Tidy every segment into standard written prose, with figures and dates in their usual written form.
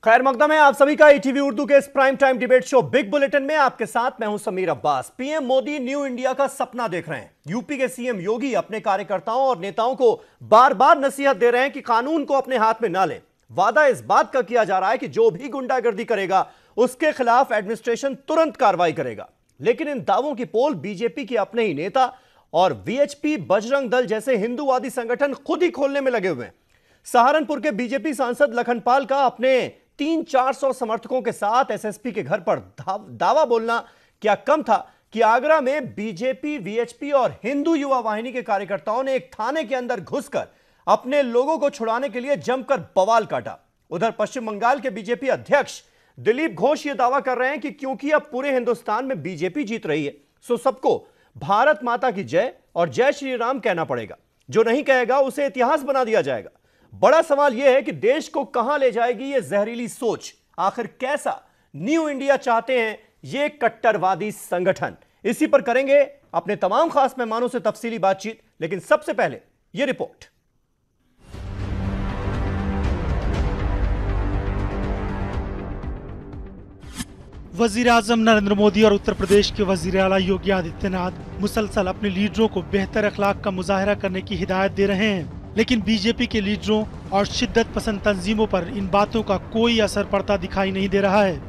खैर मकदम है आप सभी का ईटीवी उर्दू के इस prime time debate show big bulletin में आपके साथ मैं हूं Sameer Abbas. PM Modi new India का सपना देख रहे हैं। यूपी के सीएम योगी अपने कार्यकर्ताओं और नेताओं को बार बार नसीहत दे रहे हैं कि कानून को अपने हाथ में ना लें। वादा इस बात का किया जा रहा है कि जो भी गुंडागर्दी करेगा उसके खिलाफ एडमिनिस्ट्रेशन तुरंत कार्रवाई करेगा। लेकिन इन दावों की पोल बीजेपी के अपने ही नेता और वीएचपी, बजरंग दल जैसे हिंदूवादी संगठन खुद ही खोलने में लगे हुए हैं। सहारनपुर के बीजेपी सांसद लखनपाल का अपने 300-400 समर्थकों के साथ एसएसपी के घर पर दावा बोलना क्या कम था कि आगरा में बीजेपी, वीएचपी और हिंदू युवा वाहिनी के कार्यकर्ताओं ने एक थाने के अंदर घुसकर अपने लोगों को छुड़ाने के लिए जमकर बवाल काटा। उधर पश्चिम बंगाल के बीजेपी अध्यक्ष दिलीप घोष यह दावा कर रहे हैं कि क्योंकि अब पूरे हिंदुस्तान में बीजेपी जीत रही है सो सबको भारत माता की जय और जय श्री राम कहना पड़ेगा। जो नहीं कहेगा उसे इतिहास बना दिया जाएगा। बड़ा सवाल यह है कि देश को कहां ले जाएगी यह जहरीली सोच। आखिर कैसा न्यू इंडिया चाहते हैं ये कट्टरवादी संगठन? इसी पर करेंगे अपने तमाम खास मेहमानों से तफसीली बातचीत। लेकिन सबसे पहले यह रिपोर्ट। वजीर आजम नरेंद्र मोदी और उत्तर प्रदेश के वजीर आला योगी आदित्यनाथ मुसलसल अपने लीडरों को बेहतर अखलाक का मुजाहरा करने की हिदायत दे रहे हैं, लेकिन बीजेपी के लीडरों और शिद्दत पसंद तंजीमों पर इन बातों का कोई असर पड़ता दिखाई नहीं दे रहा है।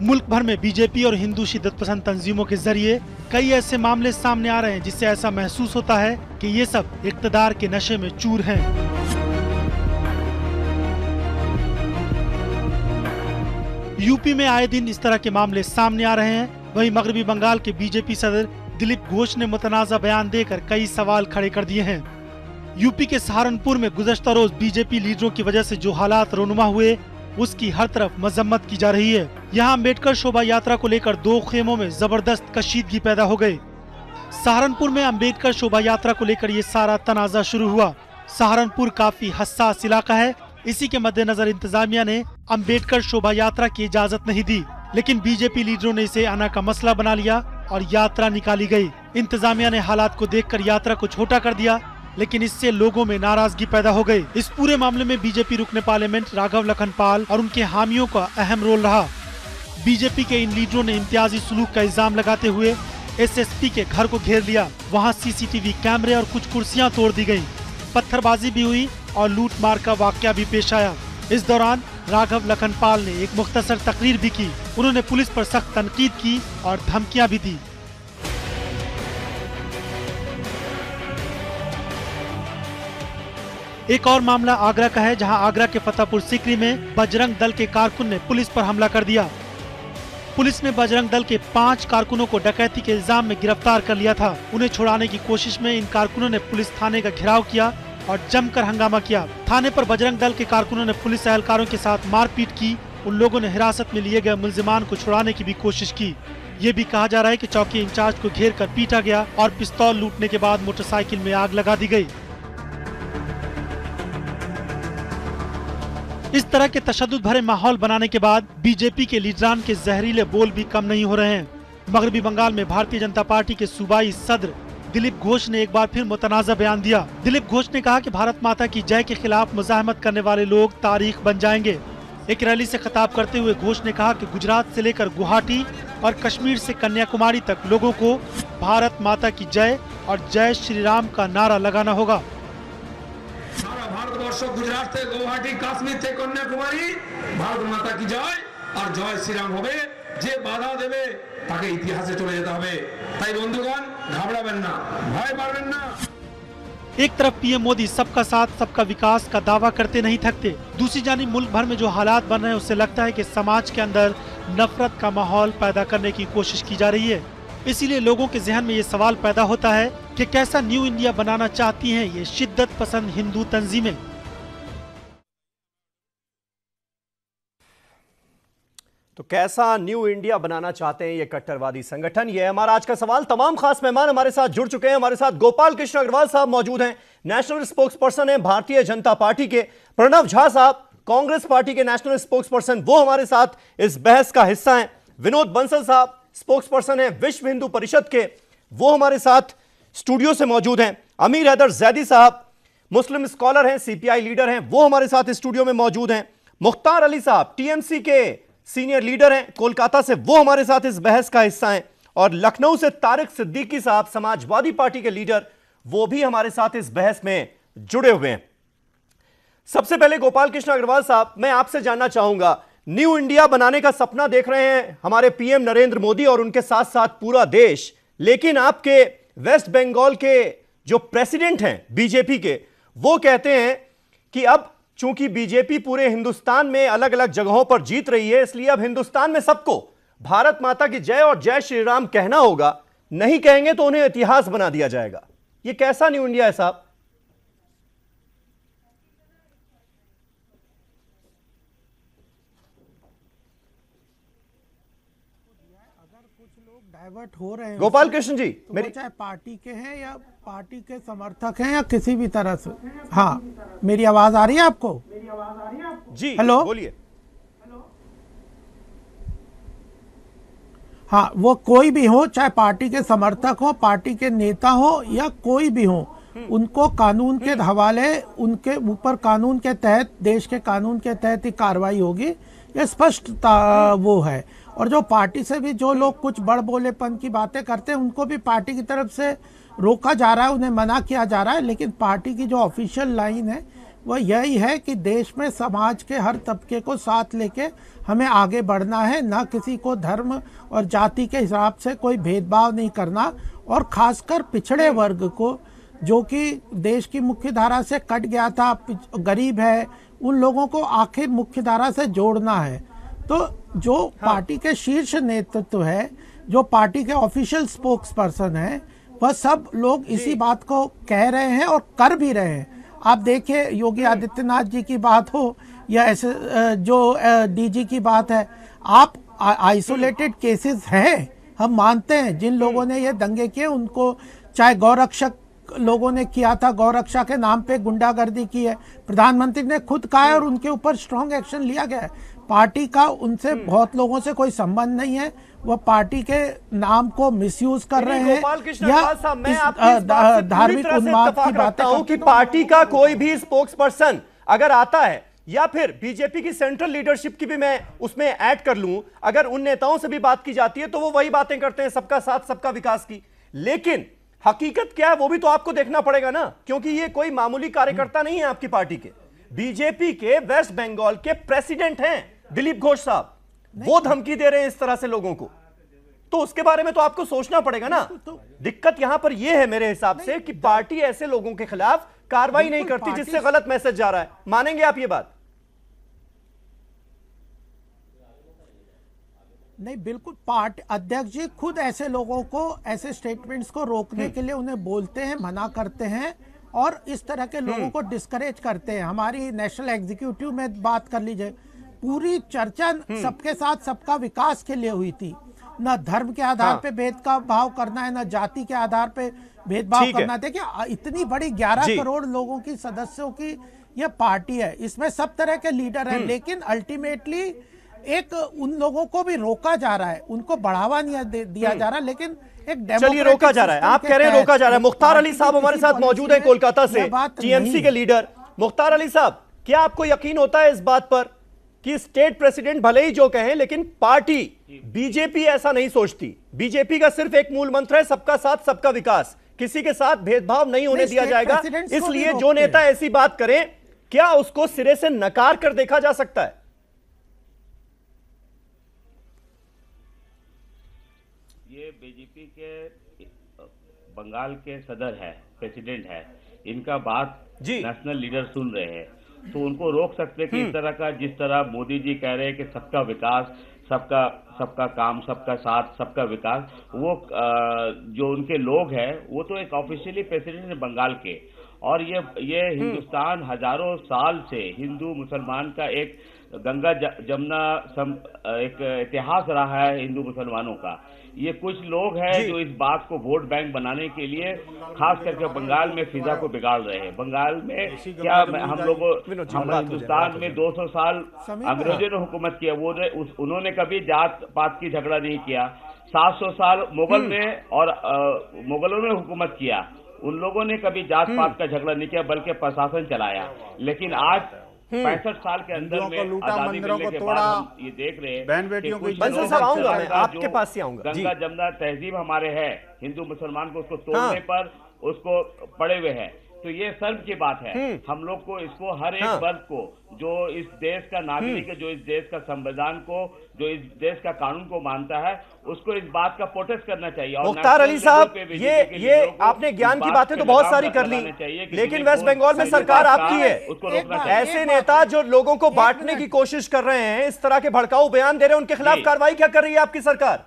मुल्क भर में बीजेपी और हिंदू शिद्दत पसंद तंजीमों के जरिए कई ऐसे मामले सामने आ रहे हैं जिससे ऐसा महसूस होता है कि ये सब इक़्तिदार के नशे में चूर हैं। यूपी में आए दिन इस तरह के मामले सामने आ रहे हैं। वहीं मगरबी बंगाल के बीजेपी सदर दिलीप घोष ने मुतनाज़ा बयान देकर कई सवाल खड़े कर दिए हैं। यूपी के सहारनपुर में गुज़श्ता रोज बीजेपी लीडरों की वजह से जो हालात रोनुमा हुए उसकी हर तरफ मजम्मत की जा रही है। यहाँ अम्बेडकर शोभा यात्रा को लेकर दो खेमों में जबरदस्त कशीदगी पैदा हो गई। सहारनपुर में अम्बेडकर शोभा यात्रा को लेकर ये सारा तनाजा शुरू हुआ। सहारनपुर काफी हसास इलाका है, इसी के मद्देनजर इंतजामिया ने अम्बेडकर शोभा यात्रा की इजाजत नहीं दी, लेकिन बीजेपी लीडरों ने इसे आना का मसला बना लिया और यात्रा निकाली गई। इंतजामिया ने हालात को देखकर यात्रा को छोटा कर दिया, लेकिन इससे लोगों में नाराजगी पैदा हो गई। इस पूरे मामले में बीजेपी रुकने पार्लियामेंट राघव लखनपाल और उनके हामियों का अहम रोल रहा। बीजेपी के इन लीडरों ने इम्तियाजी सुलूक का इल्जाम लगाते हुए एसएसपी के घर को घेर लिया। वहाँ सीसीटीवी कैमरे और कुछ कुर्सियां तोड़ दी गयी, पत्थरबाजी भी हुई और लूटमार का वाकया भी पेश आया। इस दौरान राघव लखनपाल ने एक मुख्तसर तकरीर भी की। उन्होंने पुलिस पर सख्त तनकीद की और धमकियां भी दी। एक और मामला आगरा का है, जहां आगरा के फतेहपुर सीकरी में बजरंग दल के कारकुन ने पुलिस पर हमला कर दिया। पुलिस ने बजरंग दल के 5 कारकुनों को डकैती के इल्जाम में गिरफ्तार कर लिया था। उन्हें छुड़ाने की कोशिश में इन कारकुनों ने पुलिस थाने का घेराव किया और जमकर हंगामा किया। थाने पर बजरंग दल के कारकुनों ने पुलिस एहलकारों के साथ मारपीट की। उन लोगों ने हिरासत में लिए गए मुल्जिमान को छुड़ाने की भी कोशिश की। ये भी कहा जा रहा है कि चौकी इंचार्ज को घेर कर पीटा गया और पिस्तौल लूटने के बाद मोटरसाइकिल में आग लगा दी गई। इस तरह के तशद्दुद भरे माहौल बनाने के बाद बीजेपी के लीडरान के जहरीले बोल भी कम नहीं हो रहे हैं। मगरबी बंगाल में भारतीय जनता पार्टी के सूबाई सदर दिलीप घोष ने एक बार फिर मुतनाज़ा बयान दिया। दिलीप घोष ने कहा कि भारत माता की जय के खिलाफ मुजाहमत करने वाले लोग तारीख बन जाएंगे। एक रैली से खिताब करते हुए घोष ने कहा कि गुजरात से लेकर गुवाहाटी और कश्मीर से कन्याकुमारी तक लोगों को भारत माता की जय और जय श्री राम का नारा लगाना होगा। गुजरात से गुवाहाटी, कश्मीर से कन्याकुमारी भारत माता की जय और जय श्री राम होबे। जे बाधा देवे ताके इतिहासे चले যেতে হবে। তাই বন্ধুগণ ঘাবড়াবেন না, ভয় পাবেন না। एक तरफ पीएम मोदी सबका साथ सबका विकास का दावा करते नहीं थकते, दूसरी जानिब मुल्क भर में जो हालात बन रहे हैं उससे लगता है कि समाज के अंदर नफरत का माहौल पैदा करने की कोशिश की जा रही है। इसीलिए लोगों के जहन में ये सवाल पैदा होता है कि कैसा न्यू इंडिया बनाना चाहती हैं ये शिद्दत पसंद हिंदू तंजीमें। तो कैसा न्यू इंडिया बनाना चाहते हैं ये कट्टरवादी संगठन? ये है हमारा आज का सवाल। तमाम खास मेहमान हमारे साथ जुड़ चुके हैं। हमारे साथ गोपाल कृष्ण अग्रवाल साहब मौजूद हैं, नेशनल स्पोक्स पर्सन है भारतीय जनता पार्टी के। प्रणव झा साहब कांग्रेस पार्टी के नेशनल स्पोक्स पर्सन, वो हमारे साथ इस बहस का हिस्सा हैं। विनोद बंसल साहब स्पोक्स पर्सन है विश्व हिंदू परिषद के, वो हमारे साथ स्टूडियो से मौजूद हैं। अमीर हैदर जैदी साहब मुस्लिम स्कॉलर हैं, सीपीआई लीडर हैं, वो हमारे साथ स्टूडियो में मौजूद हैं। मुख्तार अली साहब टीएमसी के सीनियर लीडर हैं कोलकाता से, वो हमारे साथ इस बहस का हिस्सा हैं, और लखनऊ से तारिक सिद्दीकी साहब समाजवादी पार्टी के लीडर, वो भी हमारे साथ इस बहस में जुड़े हुए हैं। सबसे पहले गोपाल कृष्ण अग्रवाल साहब, मैं आपसे जानना चाहूंगा, न्यू इंडिया बनाने का सपना देख रहे हैं हमारे पीएम नरेंद्र मोदी और उनके साथ साथ पूरा देश, लेकिन आपके वेस्ट बंगाल के जो प्रेसिडेंट हैं बीजेपी के, वो कहते हैं कि अब चूंकि बीजेपी पूरे हिंदुस्तान में अलग अलग जगहों पर जीत रही है, इसलिए अब हिंदुस्तान में सबको भारत माता की जय और जय श्री राम कहना होगा, नहीं कहेंगे तो उन्हें इतिहास बना दिया जाएगा। यह कैसा न्यू इंडिया है साहब? डाइवर्ट हो रहे हैं गोपाल कृष्ण जी, तो मेरी चाहे पार्टी के हैं या पार्टी के समर्थक हैं या किसी भी तरह से। हाँ, मेरी आवाज आ रही है आपको? जी हेलो, बोलिए। हाँ, वो कोई भी हो, चाहे पार्टी के समर्थक हो, पार्टी के नेता हो या कोई भी हो, उनको कानून के हवाले, उनके ऊपर कानून के तहत, देश के कानून के तहत ही कार्रवाई होगी, ये स्पष्ट वो है। और जो पार्टी से भी जो लोग कुछ बड़ बोलेपन की बातें करते हैं, उनको भी पार्टी की तरफ से रोका जा रहा है, उन्हें मना किया जा रहा है। लेकिन पार्टी की जो ऑफिशियल लाइन है वह यही है कि देश में समाज के हर तबके को साथ लेके हमें आगे बढ़ना है, ना किसी को धर्म और जाति के हिसाब से कोई भेदभाव नहीं करना, और खासकर पिछड़े वर्ग को, जो कि देश की मुख्य धारा से कट गया था, गरीब है, उन लोगों को आखिर मुख्य धारा से जोड़ना है। तो जो पार्टी के शीर्ष नेतृत्व है, जो पार्टी के ऑफिशियल स्पोक्स पर्सन है, वह सब लोग इसी बात को कह रहे हैं और कर भी रहे हैं। आप देखिए, योगी आदित्यनाथ जी की बात हो या ऐसे जो डीजी की बात है, आप आइसोलेटेड केसेस हैं, हम मानते हैं। जिन लोगों ने ये दंगे किए, उनको चाहे गौरक्षक लोगों ने किया था, गौरक्षा के नाम पे गुंडागर्दी की है, प्रधानमंत्री ने खुद कहा है और उनके ऊपर स्ट्रांग एक्शन लिया गया है। पार्टी का उनसे बहुत लोगों से कोई संबंध नहीं है, वह पार्टी के नाम को मिसयूज कर रहे हैं या धार्मिक उन्माद की बातें हूं कि पार्टी का कोई भी स्पोक्स पर्सन अगर आता है, या फिर बीजेपी की सेंट्रल लीडरशिप की भी मैं उसमें ऐड कर लूं, अगर उन नेताओं से भी बात की जाती है तो वो वही बातें करते हैं, सबका साथ सबका विकास की। लेकिन हकीकत क्या है वो भी तो आपको देखना पड़ेगा ना, क्योंकि ये कोई मामूली कार्यकर्ता नहीं है आपकी पार्टी के, बीजेपी के वेस्ट बंगाल के प्रेसिडेंट हैं दिलीप घोष साहब, वो धमकी दे रहे हैं इस तरह से लोगों को, तो उसके बारे में तो आपको सोचना पड़ेगा ना। दिक्कत यहां पर यह है मेरे हिसाब से कि पार्टी ऐसे लोगों के खिलाफ कार्रवाई नहीं करती जिससे गलत मैसेज जा रहा है। मानेंगे आप ये बात? नहीं, बिल्कुल। पार्टी अध्यक्ष जी खुद ऐसे लोगों को, ऐसे स्टेटमेंट्स को रोकने के लिए उन्हें बोलते हैं, मना करते हैं और इस तरह के लोगों को डिस्करेज करते हैं। हमारी नेशनल एग्जीक्यूटिव में बात कर लीजिए, पूरी चर्चा सबके साथ सबका विकास के लिए हुई थी। न धर्म के आधार पे भेदभाव करना है, न जाति के आधार पे भेदभाव करना है। देखिए, इतनी बड़ी 11 करोड़ लोगों की सदस्यों की यह पार्टी है, इसमें सब तरह के लीडर हैं, लेकिन अल्टीमेटली एक उन लोगों को भी रोका जा रहा है, उनको बढ़ावा नहीं दिया जा रहा, लेकिन एक चलिए रोका जा रहा है, आप कह रहे हैं रोका जा रहा है। मुख्तार अली साहब हमारे साथ मौजूद हैं कोलकाता से, टीएमसी के लीडर। मुख्तार अली साहब, क्या आपको यकीन होता है इस बात पर कि स्टेट प्रेसिडेंट भले ही जो कहें, लेकिन पार्टी बीजेपी ऐसा नहीं सोचती? बीजेपी का सिर्फ एक मूल मंत्र है, सबका साथ सबका विकास, किसी के साथ भेदभाव नहीं होने दिया जाएगा। इसलिए जो नेता ऐसी बात करें, क्या उसको सिरे से नकार कर देखा जा सकता है? ये बीजेपी के बंगाल के सदर है, प्रेसिडेंट है, इनका बात नेशनल लीडर सुन रहे हैं, तो उनको रोक सकते हैं कि इस तरह का, जिस तरह मोदी जी कह रहे हैं कि सबका विकास, सबका काम, सबका साथ, सबका विकास, वो जो उनके लोग हैं वो तो एक ऑफिशियली प्रेसिडेंट है बंगाल के, और ये हिंदुस्तान हजारों साल से हिंदू मुसलमान का एक गंगा जमुना एक इतिहास रहा है हिंदू मुसलमानों का। ये कुछ लोग हैं जो इस बात को वोट बैंक बनाने के लिए खास करके बंगाल में फिजा को बिगाड़ रहे हैं। बंगाल में क्या हम हिंदुस्तान में 200 साल अंग्रेजों ने हुकूमत किया, उन्होंने कभी जात पात की झगड़ा नहीं किया। 700 साल मुगल ने और मुगलों ने हुकूमत किया, उन लोगों ने कभी जात पात का झगड़ा नहीं किया, बल्कि प्रशासन चलाया। लेकिन आज 65 साल के अंदर में आजादी मिलने के बाद हम ये देख रहे हैं, बहन बेटियों को बंसल साहब आऊंगा, मैं आपके पास ही आऊंगा। गंगा जमुना तहजीब हमारे है, हिंदू मुसलमान को उसको तोड़ने पर उसको पड़े हुए हैं। तो ये शर्म की बात है। हम लोग को इसको हर एक वर्ग को, जो इस देश का नागरिक है, जो इस देश का संविधान को, जो इस देश का कानून को मानता है, उसको इस बात का प्रोटेस्ट करना चाहिए। मुख्तार अली साहब, ये आपने ज्ञान की बातें तो बहुत सारी कर ली, लेकिन वेस्ट बंगाल में सरकार आपकी है। ऐसे नेता जो लोगों को बांटने की कोशिश कर रहे हैं, इस तरह के भड़काऊ बयान दे रहे हैं, उनके खिलाफ कार्रवाई क्या कर रही है आपकी सरकार?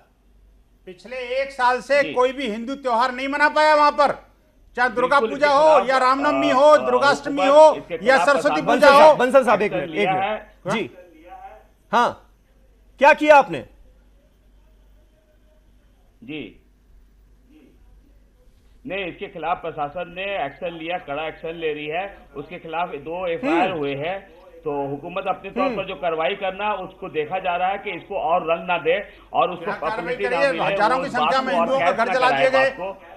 पिछले 1 साल से कोई भी हिंदू त्योहार नहीं मना पाया वहां पर, चाहे दुर्गा पूजा हो या रामनवमी हो, दुर्गाष्टमी हो या सरस्वती पूजा हो। बंसल साहब एक मिनट जी, हाँ, क्या किया आपने? जी नहीं, इसके खिलाफ प्रशासन ने एक्शन लिया, कड़ा एक्शन ले रही है। उसके खिलाफ 2 FIR हुए हैं। तो हुकूमत अपने तौर पर जो कार्रवाई करना, उसको देखा जा रहा है कि इसको और रंग ना दे और उसको हजारों की संख्या में हिंदुओं के घर जला दिए गए,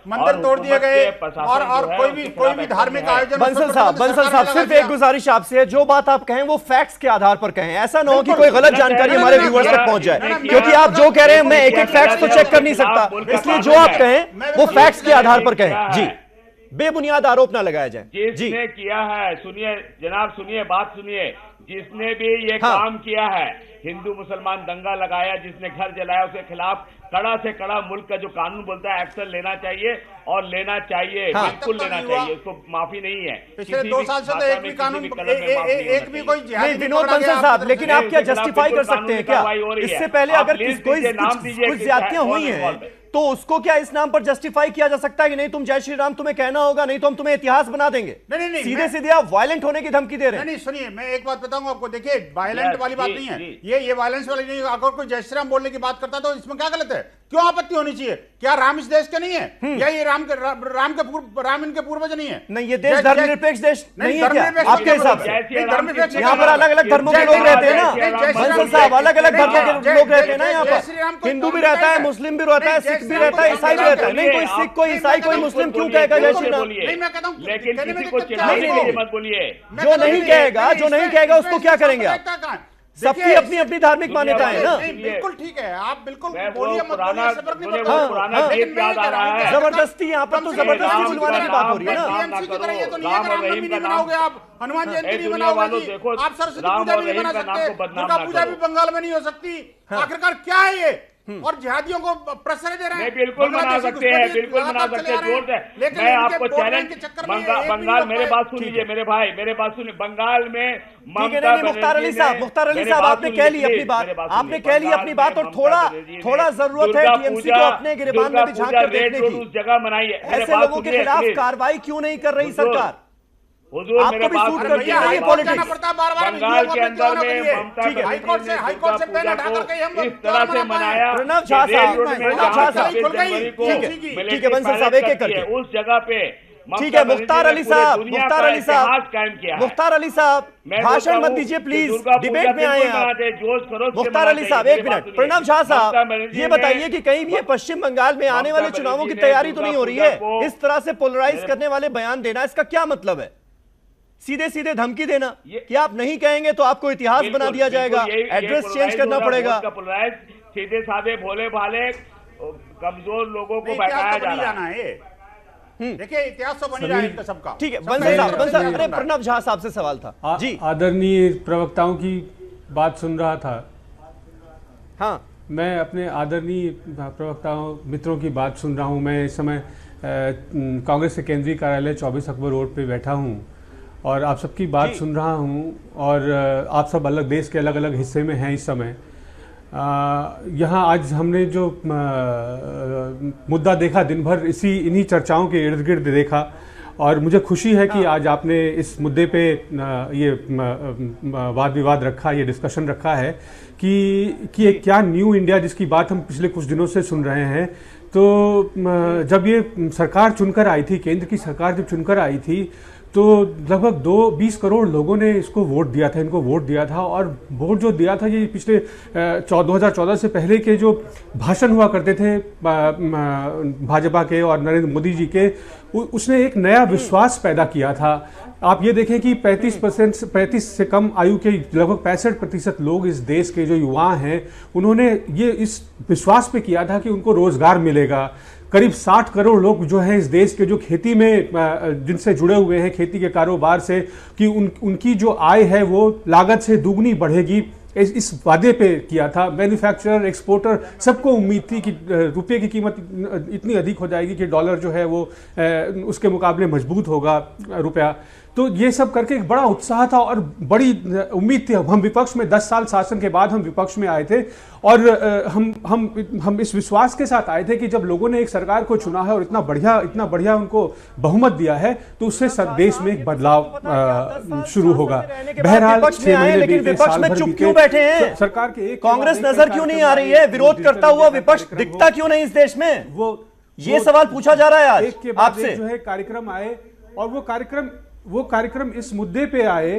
मंदिर तोड़ दिए गए और कोई भी धार्मिक आयोजन। बंसल साहब सिर्फ एक गुजारिश आपसे है, जो बात आप कहें वो फैक्ट्स के आधार पर कहें, ऐसा ना हो कि कोई गलत जानकारी हमारे व्यूअर्स तक पहुंच जाए, क्योंकि आप जो कह रहे हैं मैं एक एक फैक्ट्स तो चेक कर नहीं सकता, इसलिए जो आप कहें वो फैक्ट्स के आधार पर कहें जी, बेबुनियाद आरोप ना लगाया जाए। जिसने किया है, सुनिए जनाब, सुनिए बात सुनिए, जिसने भी ये काम किया है, हिंदू मुसलमान दंगा लगाया, जिसने घर जलाया, उसके खिलाफ कड़ा से कड़ा मुल्क का जो कानून बोलता है एक्शन लेना चाहिए और लेना चाहिए, बिल्कुल लेना चाहिए, उसको माफी नहीं है। पिछले 2 साल से तो एक भी कानून, एक भी कोई नहीं। विनोद बंसल साहब, लेकिन आप क्या जस्टिफाई कर सकते हैं क्या, इससे पहले अगर कुछ ज्यादतियां हुई हैं तो उसको क्या इस नाम पर जस्टिफाई किया जा सकता है कि नहीं तुम जय श्री राम तुम्हें कहना होगा, नहीं तो हम तुम्हें इतिहास बना देंगे? नहीं, सीधे सीधे आप वायलेंट होने की धमकी दे रहे हैं। नहीं, सुनिए, मैं एक बात बताऊंगा आपको, देखिए वायलेंट वाली बात नहीं है, ये वायलेंस वाली नहीं। अगर कोई जय श्री राम बोलने की बात करता तो इसमें क्या गलत है? क्यों आपत्ति होनी चाहिए? क्या राम इस देश के नहीं है, या ये राम इनके पूर्वज नहीं है? नहीं, ये देश धर्मनिरपेक्ष देश नहीं है क्या आपके हिसाब से? यहाँ पर अलग अलग धर्मों के लोग रहते हैं ना बंसल साहब, अलग अलग धर्मों के लोग रहते हैं ना यहाँ पर। हिंदू भी रहता है, मुस्लिम भी रहता है, सिख भी रहता है, ईसाई भी रहता है। नहीं, कोई सिख, कोई ईसाई, कोई मुस्लिम क्यों कहेगा जय श्री राम? लेकिन किसी को चिढ़ाने मत बोलिए। जो नहीं कहेगा उसको क्या करेंगे आप? सबकी अपनी अपनी धार्मिक मान्यताएं है ना। बिल्कुल ठीक है, आप बिल्कुल बोलिए, जबरदस्ती यहाँ पर तो जबरदस्ती बुलवाने की बात हो रही है ना। आप हनुमान जयंती नहीं मनाओगे, आप सरस्वती पूजा भी नहीं मना सकते, दुर्गा पूजा भी बंगाल में नहीं हो सकती। आखिरकार क्या है ये? और जिहादियों को प्रश्रय दे रहे हैं। बिल्कुल मना सकते हैं, बिल्कुल मना सकते हैं, जोर से मैं आपको चैलेंज, बंगाल, मेरे बात सुन लीजिए मेरे भाई, मेरे बात सुनिए, बंगाल में मुख्तार अली साहब आपने कह ली अपनी बात, आपने कह ली अपनी बात, और थोड़ा जरूरत है टीएमसी को अपने गिरबान में भी झांक कर देखने की। उस जगह मनाई है, ऐसे लोगों के खिलाफ कार्रवाई क्यों नहीं कर रही सरकार? आपको भी सूट करती है पॉलिटिक्स। बंगाल के अंदर में ममता हाईकोर्ट से पहले हटा करके हम इस तरह से मनाया। प्रणव झा साहब, ठीक है बंसल साहब, एक एक करके उस जगह पे ठीक है। मुख्तार अली साहब, भाषण मत दीजिए प्लीज, डिबेट में आए आप। मुख्तार अली साहब एक मिनट। प्रणव झा साहब, ये बताइए कि कहीं भी ये पश्चिम बंगाल में आने वाले चुनावों की तैयारी तो नहीं हो रही है? इस तरह से पोलराइज करने वाले बयान देना, इसका क्या मतलब है? सीधे सीधे धमकी देना कि आप नहीं कहेंगे तो आपको इतिहास बना दिया जाएगा, एड्रेस चेंज करना पड़ेगा। सीधे साधे भोले भाले कमजोर लोगों को बैठाया जा रहा है। देखिए इतिहास तो बनी रहा है इनका सबका। ठीक है बंसल साहब, अरे प्रणव झा साहब से सवाल था जी। आदरणीय प्रवक्ताओं की बात सुन रहा था। हाँ, मैं अपने आदरणीय प्रवक्ताओं मित्रों की बात सुन रहा हूं। मैं इस समय कांग्रेस के केंद्रीय कार्यालय 24 अकबर रोड पे बैठा हूं और आप सबकी बात सुन रहा हूं, और आप सब अलग देश के अलग अलग हिस्से में हैं इस समय। यहाँ आज हमने जो मुद्दा देखा दिन भर इन्हीं चर्चाओं के इर्द गिर्द देखा, और मुझे खुशी है कि आज आपने इस मुद्दे पे ये वाद विवाद रखा, ये डिस्कशन रखा है कि क्या न्यू इंडिया जिसकी बात हम पिछले कुछ दिनों से सुन रहे हैं। तो जब ये सरकार चुनकर आई थी, केंद्र की सरकार जब चुनकर आई थी, तो लगभग 20 करोड़ लोगों ने इसको वोट दिया था, इनको वोट दिया था। और वोट जो दिया था ये पिछले 2014 से पहले के जो भाषण हुआ करते थे भाजपा के और नरेंद्र मोदी जी के, उसने एक नया विश्वास पैदा किया था। आप ये देखें कि 35 से कम आयु के लगभग 65% लोग इस देश के जो युवा हैं, उन्होंने ये इस विश्वास पे किया था कि उनको रोजगार मिलेगा। करीब 60 करोड़ लोग जो हैं इस देश के, जो खेती में जिनसे जुड़े हुए हैं, खेती के कारोबार से, कि उनकी जो आय है वो लागत से दुगनी बढ़ेगी, इस वादे पे किया था। मैन्युफैक्चरर, एक्सपोर्टर, सबको उम्मीद थी कि रुपये की कीमत इतनी अधिक हो जाएगी कि डॉलर जो है वो उसके मुकाबले मजबूत होगा रुपया। तो ये सब करके एक बड़ा उत्साह था और बड़ी उम्मीद थी। हम विपक्ष में 10 साल शासन के बाद हम विपक्ष में आए थे और हम इस विश्वास के साथ आए थे कि जब लोगों ने एक सरकार को चुना है और इतना बढ़िया उनको बहुमत दिया है तो उससे देश में एक बदलाव शुरू होगा। बहरहाल 6 महीने बीते, साल भर चुप क्यों बैठे हैं? सरकार के कांग्रेस नजर क्यों नहीं आ रही है? विरोध करता हुआ विपक्ष दिखता क्यों नहीं इस देश में? ये सवाल पूछा जा रहा है आज एक के बाद आपसे। एक जो है कार्यक्रम आए और वो कार्यक्रम इस मुद्दे पे आए,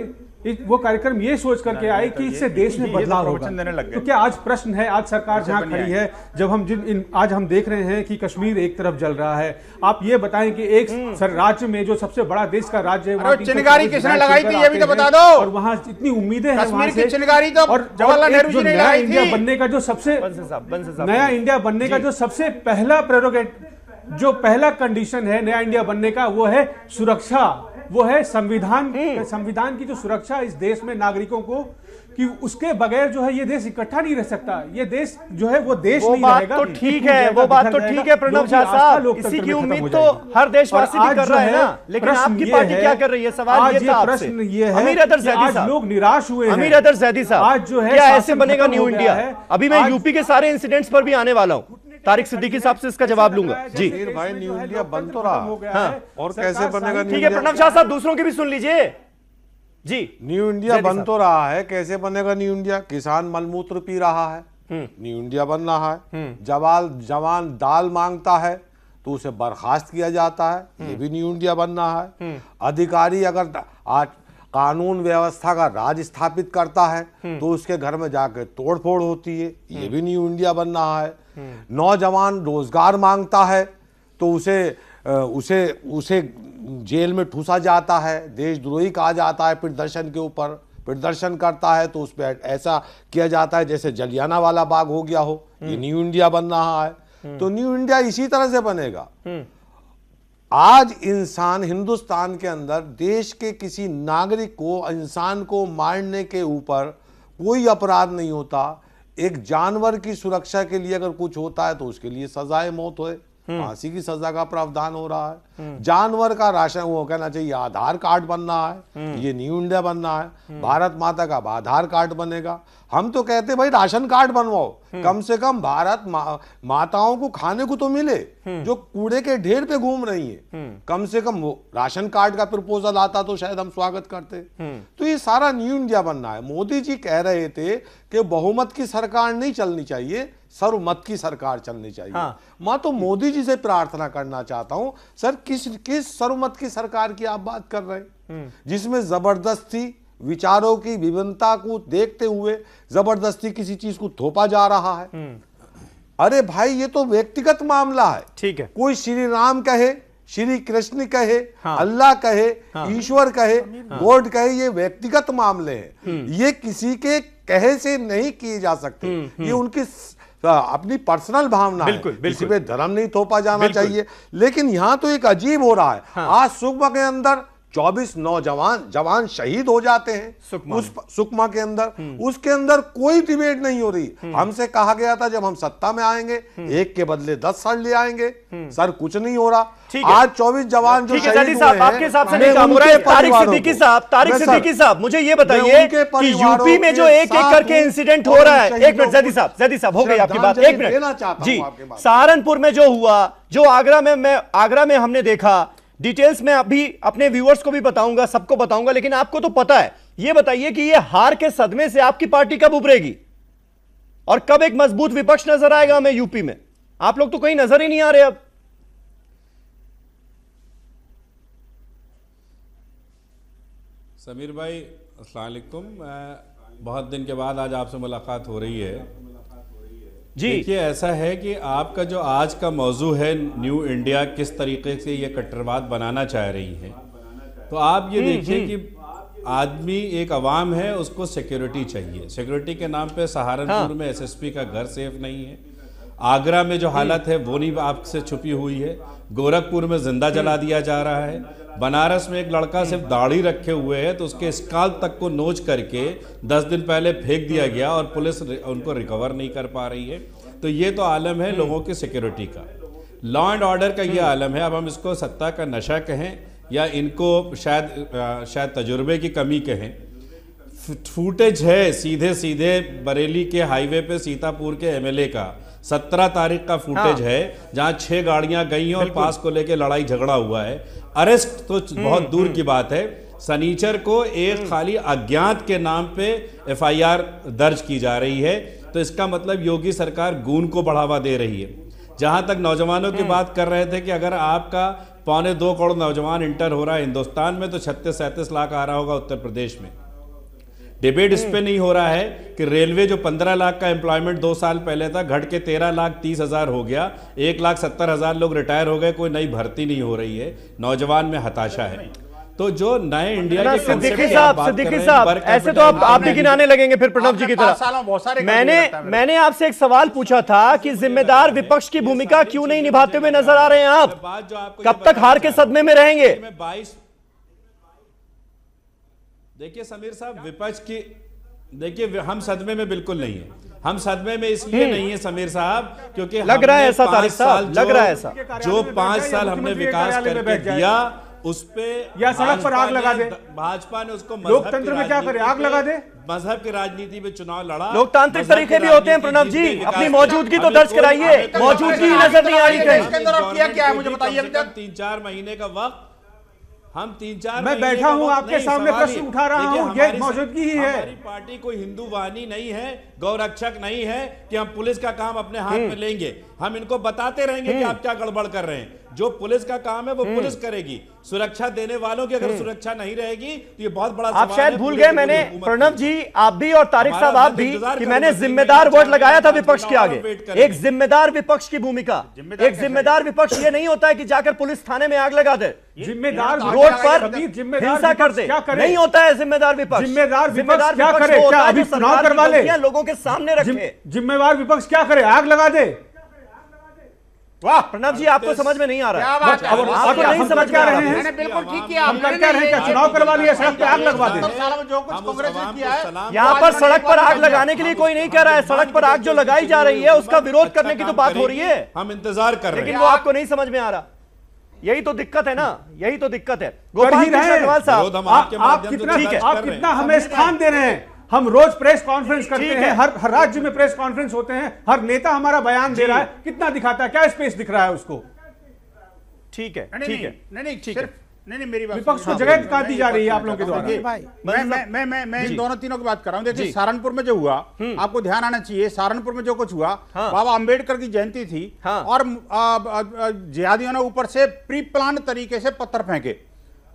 वो कार्यक्रम ये सोच करके आए कि इससे देश में बदलाव होगा। तो क्या आज प्रश्न है, आज सरकार जहां खड़ी है, जब हम आज हम देख रहे हैं कि कश्मीर एक तरफ जल रहा है, आप ये बताएं कि एक राज्य में जो सबसे बड़ा देश का राज्य है, चिनगारी किसने लगाई थी ये भी तो बता दो। और वहां इतनी उम्मीदें हैं वहां से, चिनगारी तो जवाहरलाल नेहरू जी ने नया इंडिया बनने का जो सबसे नया इंडिया बनने का जो सबसे पहला प्रेरोगेटिव, जो पहला कंडीशन है नया इंडिया बनने का, वो है सुरक्षा, वो है संविधान की जो सुरक्षा इस देश में नागरिकों को, कि उसके बगैर जो है ये देश इकट्ठा नहीं रह सकता। ये देश जो है वो देश नहीं रहेगा। तो ठीक है, वो बात तो ठीक है प्रणव झा साहब, इसी की उम्मीद तो हर देशवासी भी कर रहा है ना, लेकिन आपकी पार्टी क्या कर रही है? सवाल ये था आपसे। अमीर अदर जैदी साहब, लोग निराश हुए हैं। अमीर अदर जैदी साहब, आज जो है क्या ऐसे बनेगा न्यू इंडिया? अभी मैं यूपी के सारे इंसिडेंट्स पर भी आने वाला हूँ, तारिक सिद्दीकी साहब से इसका जवाब लूंगा। जी भाई, न्यू इंडिया बन तो रहा, और कैसे बनेगा? ठीक है प्रणव झा साहब, दूसरों की भी सुन लीजिए जी। न्यू इंडिया बन तो रहा है, कैसे बनेगा न्यू इंडिया? किसान मलमूत्र पी रहा है, न्यू इंडिया बन रहा है। जवान दाल मांगता है तो उसे बर्खास्त किया जाता है, ये भी न्यू इंडिया बन रहा है। अधिकारी अगर आज कानून व्यवस्था का राज स्थापित करता है तो उसके घर में जाकर तोड़फोड़ होती है, ये भी न्यू इंडिया बन रहा है। नौजवान रोजगार मांगता है तो उसे जेल में ठूसा जाता है, देशद्रोही कहा जाता है। प्रदर्शन के ऊपर प्रदर्शन करता है तो उस पर ऐसा किया जाता है जैसे जलियाना वाला बाग हो गया हो, ये न्यू इंडिया बन रहा है। तो न्यू इंडिया इसी तरह से बनेगा। आज इंसान हिंदुस्तान के अंदर देश के किसी नागरिक को, इंसान को मारने के ऊपर कोई अपराध नहीं होता। एक जानवर की सुरक्षा के लिए अगर कुछ होता है तो उसके लिए सजाए मौत होए, फांसी की सजा का प्रावधान हो रहा है। जानवर का राशन, वो कहना चाहिए आधार कार्ड बन रहा है, ये न्यू इंडिया बन रहा है। भारत माता का आधार कार्ड बनेगा। हम तो कहते भाई राशन कार्ड बनवाओ, कम से कम भारत माताओं को खाने को तो मिले जो कूड़े के ढेर पे घूम रही है। कम से कम वो राशन कार्ड का प्रपोजल आता तो शायद हम स्वागत करते। तो ये सारा न्यू इंडिया बनना है। मोदी जी कह रहे थे कि बहुमत की सरकार नहीं चलनी चाहिए, सर्वमत की सरकार चलनी चाहिए। मैं तो मोदी जी से प्रार्थना करना चाहता हूं, सर किस सर्वमत की सरकार की आप बात कर रहे हैं, जिसमें जबरदस्ती विचारों की विभिन्नता को देखते हुए जबरदस्ती किसी चीज को थोपा जा रहा है? अरे भाई, ये तो व्यक्तिगत मामला है। ठीक है, कोई श्री राम कहे, श्री कृष्ण कहे, अल्लाह कहे, ईश्वर कहे, गॉड कहे, ये व्यक्तिगत मामले हैं। ये किसी के कहे से नहीं किए जा सकते। ये उनकी अपनी पर्सनल भावना है, किसी पे धर्म नहीं थोपा जाना चाहिए। लेकिन यहां तो एक अजीब हो रहा है। आज सुकमा के अंदर 24 जवान शहीद हो जाते हैं उस सुकमा के अंदर, उसके अंदर कोई डिबेट नहीं हो रही। हमसे कहा गया था जब हम सत्ता में आएंगे 1 के बदले 10 सर ले आएंगे, सर कुछ नहीं हो रहा। आज 24 जवान जो शहीद हुए हैं, आपके हिसाब से नहीं काम हो रहा है। तारिक सिद्दीकी साहब, मुझे ये बताइए कि यूपी में जो एक करके इंसिडेंट हो रहा है, एक मिनट जैदी साहब हो गई आपकी बात, एक मिनट जी। सहारनपुर में जो हुआ, जो आगरा में हमने देखा, डिटेल्स में अभी अपने व्यूअर्स को भी बताऊंगा, सबको बताऊंगा, लेकिन आपको तो पता है। यह बताइए कि यह हार के सदमे से आपकी पार्टी कब उभरेगी और कब एक मजबूत विपक्ष नजर आएगा हमें यूपी में? आप लोग तो कहीं नजर ही नहीं आ रहे अब। समीर भाई अस्सलाम वालेकुम। बहुत दिन के बाद आज आपसे मुलाकात हो रही है जी। देखिए ऐसा है कि आपका जो आज का मौजू है न्यू इंडिया किस तरीके से ये कट्टरवाद बनाना चाह रही है, तो आप ये देखिए कि आदमी एक अवाम है, उसको सिक्योरिटी चाहिए। सिक्योरिटी के नाम पे सहारनपुर में एसएसपी का घर सेफ नहीं है, आगरा में जो हालत है वो नहीं आपसे छुपी हुई है, गोरखपुर में जिंदा जला दिया जा रहा है, बनारस में एक लड़का सिर्फ दाढ़ी रखे हुए है तो उसके स्काल तक को नोच करके 10 दिन पहले फेंक दिया गया और पुलिस उनको रिकवर नहीं कर पा रही है। तो ये तो आलम है लोगों की सिक्योरिटी का, लॉ एंड ऑर्डर का ये आलम है। अब हम इसको सत्ता का नशा कहें या इनको शायद तजुर्बे की कमी कहें। फुटेज है सीधे सीधे बरेली के हाईवे पे सीतापुर के एमएलए का 17 तारीख का फुटेज है जहां 6 गाड़ियां गई हैं और पास को लेके लड़ाई झगड़ा हुआ है। अरेस्ट तो बहुत दूर की बात है, सनीचर को एक खाली अज्ञात के नाम पे एफआईआर दर्ज की जा रही है। तो इसका मतलब योगी सरकार गूंड को बढ़ावा दे रही है। जहां तक नौजवानों की बात कर रहे थे कि अगर आपका 2.25 करोड़ नौजवान इंटर हो रहा है हिंदुस्तान में, तो 36-37 लाख आ रहा होगा उत्तर प्रदेश में। डिबेट इस पे नहीं हो रहा है कि रेलवे जो 15 लाख का एम्प्लॉयमेंट 2 साल पहले था घट के 13,30,000 हो गया, 1,70,000 लोग रिटायर हो गए, कोई नई भर्ती नहीं हो रही है, नौजवान में हताशा है। तो जो नए इंडिया के सिद्दीकी साहब ऐसे तो आप भी गिनाने लगेंगे फिर प्रणब जी की तरह। मैंने आपसे एक सवाल पूछा था कि जिम्मेदार विपक्ष की भूमिका क्यों नहीं निभाते हुए नजर आ रहे हैं आप? कब तक हार के सदमे में रहेंगे? देखिए समीर साहब, विपक्ष की देखिए हम सदमे में बिल्कुल नहीं है। हम सदमे में इसलिए नहीं है समीर साहब क्योंकि लग रहा है ऐसा तारिक साहब, लग रहा है ऐसा जो 5 साल हमने विकास करके दिया उस पे या सड़क पर आग लगा दे। भाजपा ने उसको लोकतंत्र में क्या करे, आग लगा दे। मजहब की राजनीति में चुनाव लड़ा। लोकतांत्रिक तरीके भी होते हैं प्रणब जी, अपनी मौजूदगी तो दर्ज कराइए। मौजूदगी नजर नहीं आ रही कहीं। क्या है मुझे बताइए। 3-4 महीने का वक्त हम 3-4 मैं बैठा हूं आपके सामने प्रश्न उठा रहा हूं, ये मौजूदगी ही है। हमारी पार्टी कोई हिंदू वाहिनी नहीं है, गौरक्षक नहीं है कि हम पुलिस का काम अपने हाथ में लेंगे। हम इनको बताते रहेंगे कि आप क्या गड़बड़ कर रहे हैं। जो पुलिस का काम है वो पुलिस करेगी, सुरक्षा देने वालों की अगर सुरक्षा नहीं रहेगी तो ये बहुत बड़ा आप शायद भूल गए, मैंने प्रणब जी आप भी और तारिक साहब आप भी कि मैंने जिम्मेदार वर्ड लगाया था विपक्ष के आगे। एक जिम्मेदार विपक्ष की भूमिका, एक जिम्मेदार विपक्ष ये नहीं होता है कि जाकर पुलिस थाने में आग लगा दे, जिम्मेदार रोड पर हिंसा कर दे, नहीं होता है जिम्मेदार विपक्ष। जिम्मेदार विपक्ष क्या करे? क्या अभी चुनाव करवा ले, लोगों के सामने रखे। जिम्मेदार विपक्ष क्या करे? आग लगा दे। वाह प्रणब जी, आपको समझ में नहीं आ रहा, आपको नहीं समझ क्या रहे हैं? मैंने बिल्कुल ठीक किया। हम कर क्या रहे हैं? क्या चुनाव करवा लिया, सड़क पे आग लगवा दे। जो कुछ कांग्रेस ने किया है, यहाँ पर सड़क पर आग लगाने के लिए कोई नहीं कह रहा है। सड़क पर आग जो लगाई जा रही है उसका विरोध करने की तो बात हो रही है। हम इंतजार कर रहे हैं, लेकिन वो आपको नहीं समझ में आ रहा। यही तो दिक्कत है ना, यही तो दिक्कत है। गोपाल अग्रवाल साहब, आप कितना हमें स्थान दे रहे हैं? हम रोज प्रेस कॉन्फ्रेंस करते हैं, हर राज्य में प्रेस कॉन्फ्रेंस होते हैं, हर नेता हमारा बयान दे रहा है, कितना दिखाता है? क्या स्पेस दिख रहा है उसको? ठीक है, ठीक है, नहीं ठीक है, नहीं मेरी बात विपक्ष को जगह कहाँ दी जा रही है आप लोगों के द्वारा? मैं इन दोनों तीनों की बात कर रहा हूँ। देखिए सहारनपुर में जो हुआ, आपको ध्यान आना चाहिए, सहारनपुर में जो कुछ हुआ, बाबा अंबेडकर की जयंती थी और जिहादियों ने ऊपर से प्री प्लान तरीके से पत्थर फेंके।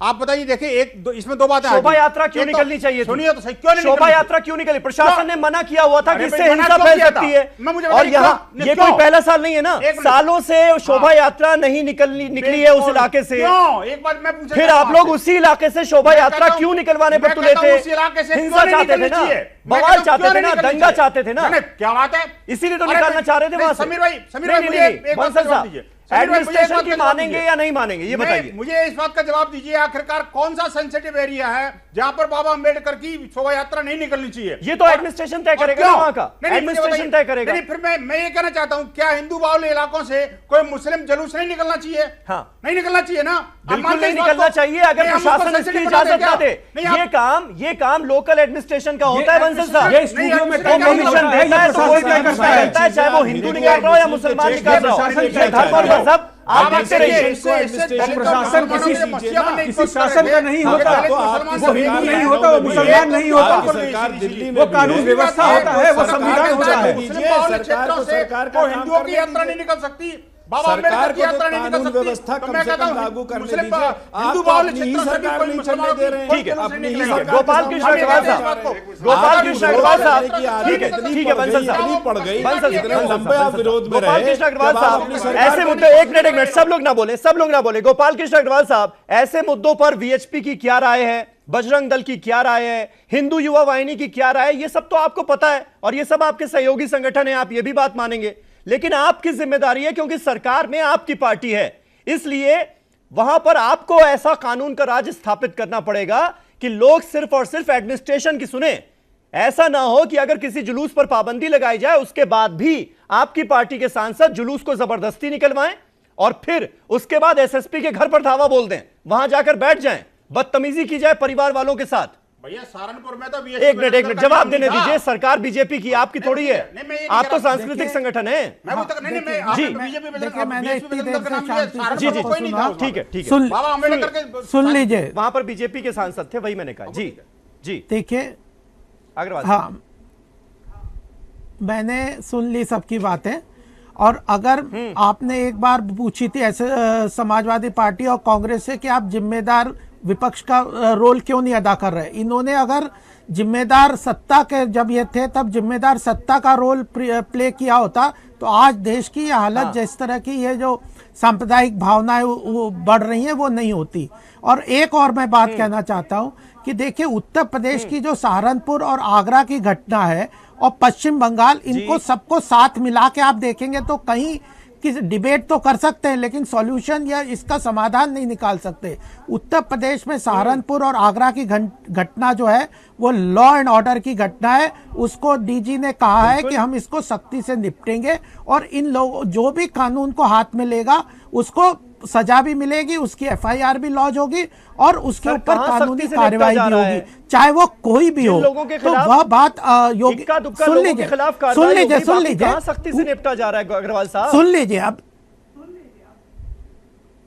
आप बताइए, देखिए इसमें 2 बातें। शोभा यात्रा क्यों निकलनी चाहिए? सुनिए तो सही, क्यों नहीं शोभा यात्रा क्यों निकली? प्रशासन ने मना किया हुआ था कि इससे हिंसा फैल सकती है। और यहाँ ये कोई पहला साल नहीं है ना, सालों से शोभा यात्रा नहीं निकली है उस इलाके से। एक बात मैं पूछूं, फिर आप लोग उसी इलाके से शोभा यात्रा क्यों निकलवाने पर तुले थे? हिंसा चाहते थे ना, बवाल चाहते थे ना, दंगा चाहते थे ना, क्या बात है? इसीलिए तो निकालना चाह रहे थे वहां से। समीर भाई मुझे एक बात जवाब दीजिए। एडमिनिस्ट्रेशन की मानेंगे या नहीं मानेंगे, ये बताइए मुझे। इस बात का जवाब दीजिए, आखिरकार कौन सा सेंसिटिव एरिया है जहां पर बाबा अंबेडकर की शोभा यात्रा नहीं निकलनी चाहिए? ये तो एडमिनिस्ट्रेशन तय करेगा वहां का, एडमिनिस्ट्रेशन तय करेगा। नहीं, फिर मैं ये कहना चाहता हूं, क्या हिंदू बाहुल्य इलाकों से कोई मुस्लिम जुलूस नहीं निकलना चाहिए? हाँ, नहीं निकलना चाहिए ना, बिल्कुल नहीं निकलना चाहिए अगर प्रशासन इसकी इजाजत ना दे। ये काम लोकल एडमिनिस्ट्रेशन का होता है बंसल साहब। ये स्टूडियो में परमिशन देता है तो कोई क्या करता है, चाहे वो हिंदू निकाल रहा हो या मुसलमान निकाल रहा हो, धर्म और मजहब आप देखते रहिए। प्रशासन किसी शासन का नहीं होता, वो हिंदू नहीं होता, वो मुसलमान नहीं होता, सरकार दिल्ली में वो कानून व्यवस्था होता है, वो संविधान होता है। हिंदुओं की यात्रा नहीं निकल सकती, सरकार को कानून व्यवस्था कम से कम लागू करने दीजिए। आप तो अपनी ही सरकार नहीं चलने दे रहे हैं। ठीक है, अपनी ही सरकार। गोपाल कृष्ण अग्रवाल साहब, गोपाल कृष्ण अग्रवाल साहब, ठीक है बंसल साहब, पड़ गई, बंसल लंबे आप विरोध में गोपाल कृष्ण अग्रवाल साहब, ऐसे मुद्दे, एक मिनट सब लोग ना बोले। गोपाल कृष्ण अग्रवाल साहब, ऐसे मुद्दों पर वीएचपी की क्या राय है, बजरंग दल की क्या राय है, हिंदू युवा वाहिनी की क्या राय है, ये सब तो आपको पता है और ये सब आपके सहयोगी संगठन है, आप ये भी बात मानेंगे। लेकिन आपकी जिम्मेदारी है, क्योंकि सरकार में आपकी पार्टी है, इसलिए वहां पर आपको ऐसा कानून का राज स्थापित करना पड़ेगा कि लोग सिर्फ और सिर्फ एडमिनिस्ट्रेशन की सुने। ऐसा ना हो कि अगर किसी जुलूस पर पाबंदी लगाई जाए उसके बाद भी आपकी पार्टी के सांसद जुलूस को जबरदस्ती निकलवाएं और फिर उसके बाद एसएसपी के घर पर धावा बोल दें, वहां जाकर बैठ जाएं, बदतमीजी की जाए परिवार वालों के साथ। भैया सहारनपुर में तो एक मिनट जवाब देने दीजिए। सरकार बीजेपी की, आपकी थोड़ी है, आप तो सांस्कृतिक संगठन है। जी ठीक है, सुन लीजिए, वहां पर बीजेपी के सांसद थे, वही मैंने कहा। जी देखिए अग्रवाल, हाँ मैंने सुन ली सबकी बातें, और अगर आपने एक बार पूछी थी ऐसे समाजवादी पार्टी और कांग्रेस से कि आप जिम्मेदार विपक्ष का रोल क्यों नहीं अदा कर रहे, इन्होंने अगर जिम्मेदार सत्ता के जब ये थे तब जिम्मेदार सत्ता का रोल प्ले किया होता तो आज देश की ये हालत जिस तरह की ये जो सांप्रदायिक भावनाएं वो बढ़ रही हैं वो नहीं होती। और एक और मैं बात कहना चाहता हूं कि देखिए उत्तर प्रदेश की जो सहारनपुर और आगरा की घटना है और पश्चिम बंगाल, इनको सबको साथ मिला के आप देखेंगे तो कहीं कि डिबेट तो कर सकते हैं लेकिन सॉल्यूशन या इसका समाधान नहीं निकाल सकते। उत्तर प्रदेश में सहारनपुर और आगरा की घटना जो है वो लॉ एंड ऑर्डर की घटना है, उसको डीजी ने कहा है कि हम इसको सख्ती से निपटेंगे और इन लोगों जो भी कानून को हाथ में लेगा उसको सजा भी मिलेगी, उसकी एफआईआर भी लॉन्च होगी और उसके ऊपर कानूनी कार्रवाई भी होगी, चाहे वो कोई भी हो। तो वह बात योगी सुन लीजिए सख्ती से निपटा जा रहा है अग्रवाल साहब,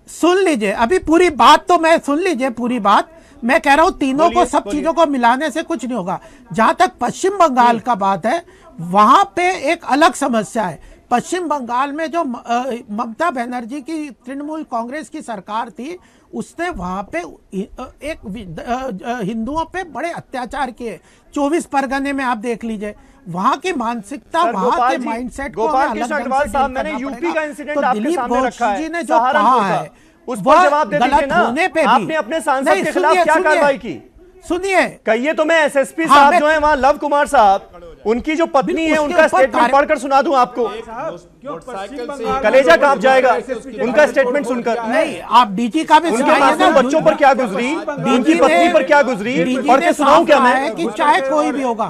सुन लीजिए अभी पूरी बात तो मैं सुन लीजिए पूरी बात मैं कह रहा हूं, तीनों को सब चीजों को मिलाने से कुछ नहीं होगा। जहां तक पश्चिम बंगाल का बात है वहां पे एक अलग समस्या है। पश्चिम बंगाल में जो ममता बनर्जी की तृणमूल कांग्रेस की सरकार थी उसने वहां पे एक हिंदुओं पे बड़े अत्याचार किए। 24 परगने में आप देख लीजिए वहां की मानसिकता, वहां के माइंडसेट को मैंने यूपी का इंसिडेंट आपके सामने रखा है, जी ने जो कहा है उस पर जवाब दे दीजिए ना। आपने अपने सांसद के खिलाफ क्या कार्रवाई की? सुनिए, कहिए तो मैं एसएसपी साहब जो है वहां लव कुमार साहब, उनकी जो पत्नी है उनका स्टेटमेंट पढ़कर सुना दूं आपको, कलेजा कांप जाएगा उनका स्टेटमेंट सुनकर। नहीं, आप डीजी का भी सुनाइए ना, बच्चों पर क्या गुजरी, उनकी पत्नी पर क्या गुजरी, और क्या सुनाऊं क्या मैं? कि चाहे कोई भी होगा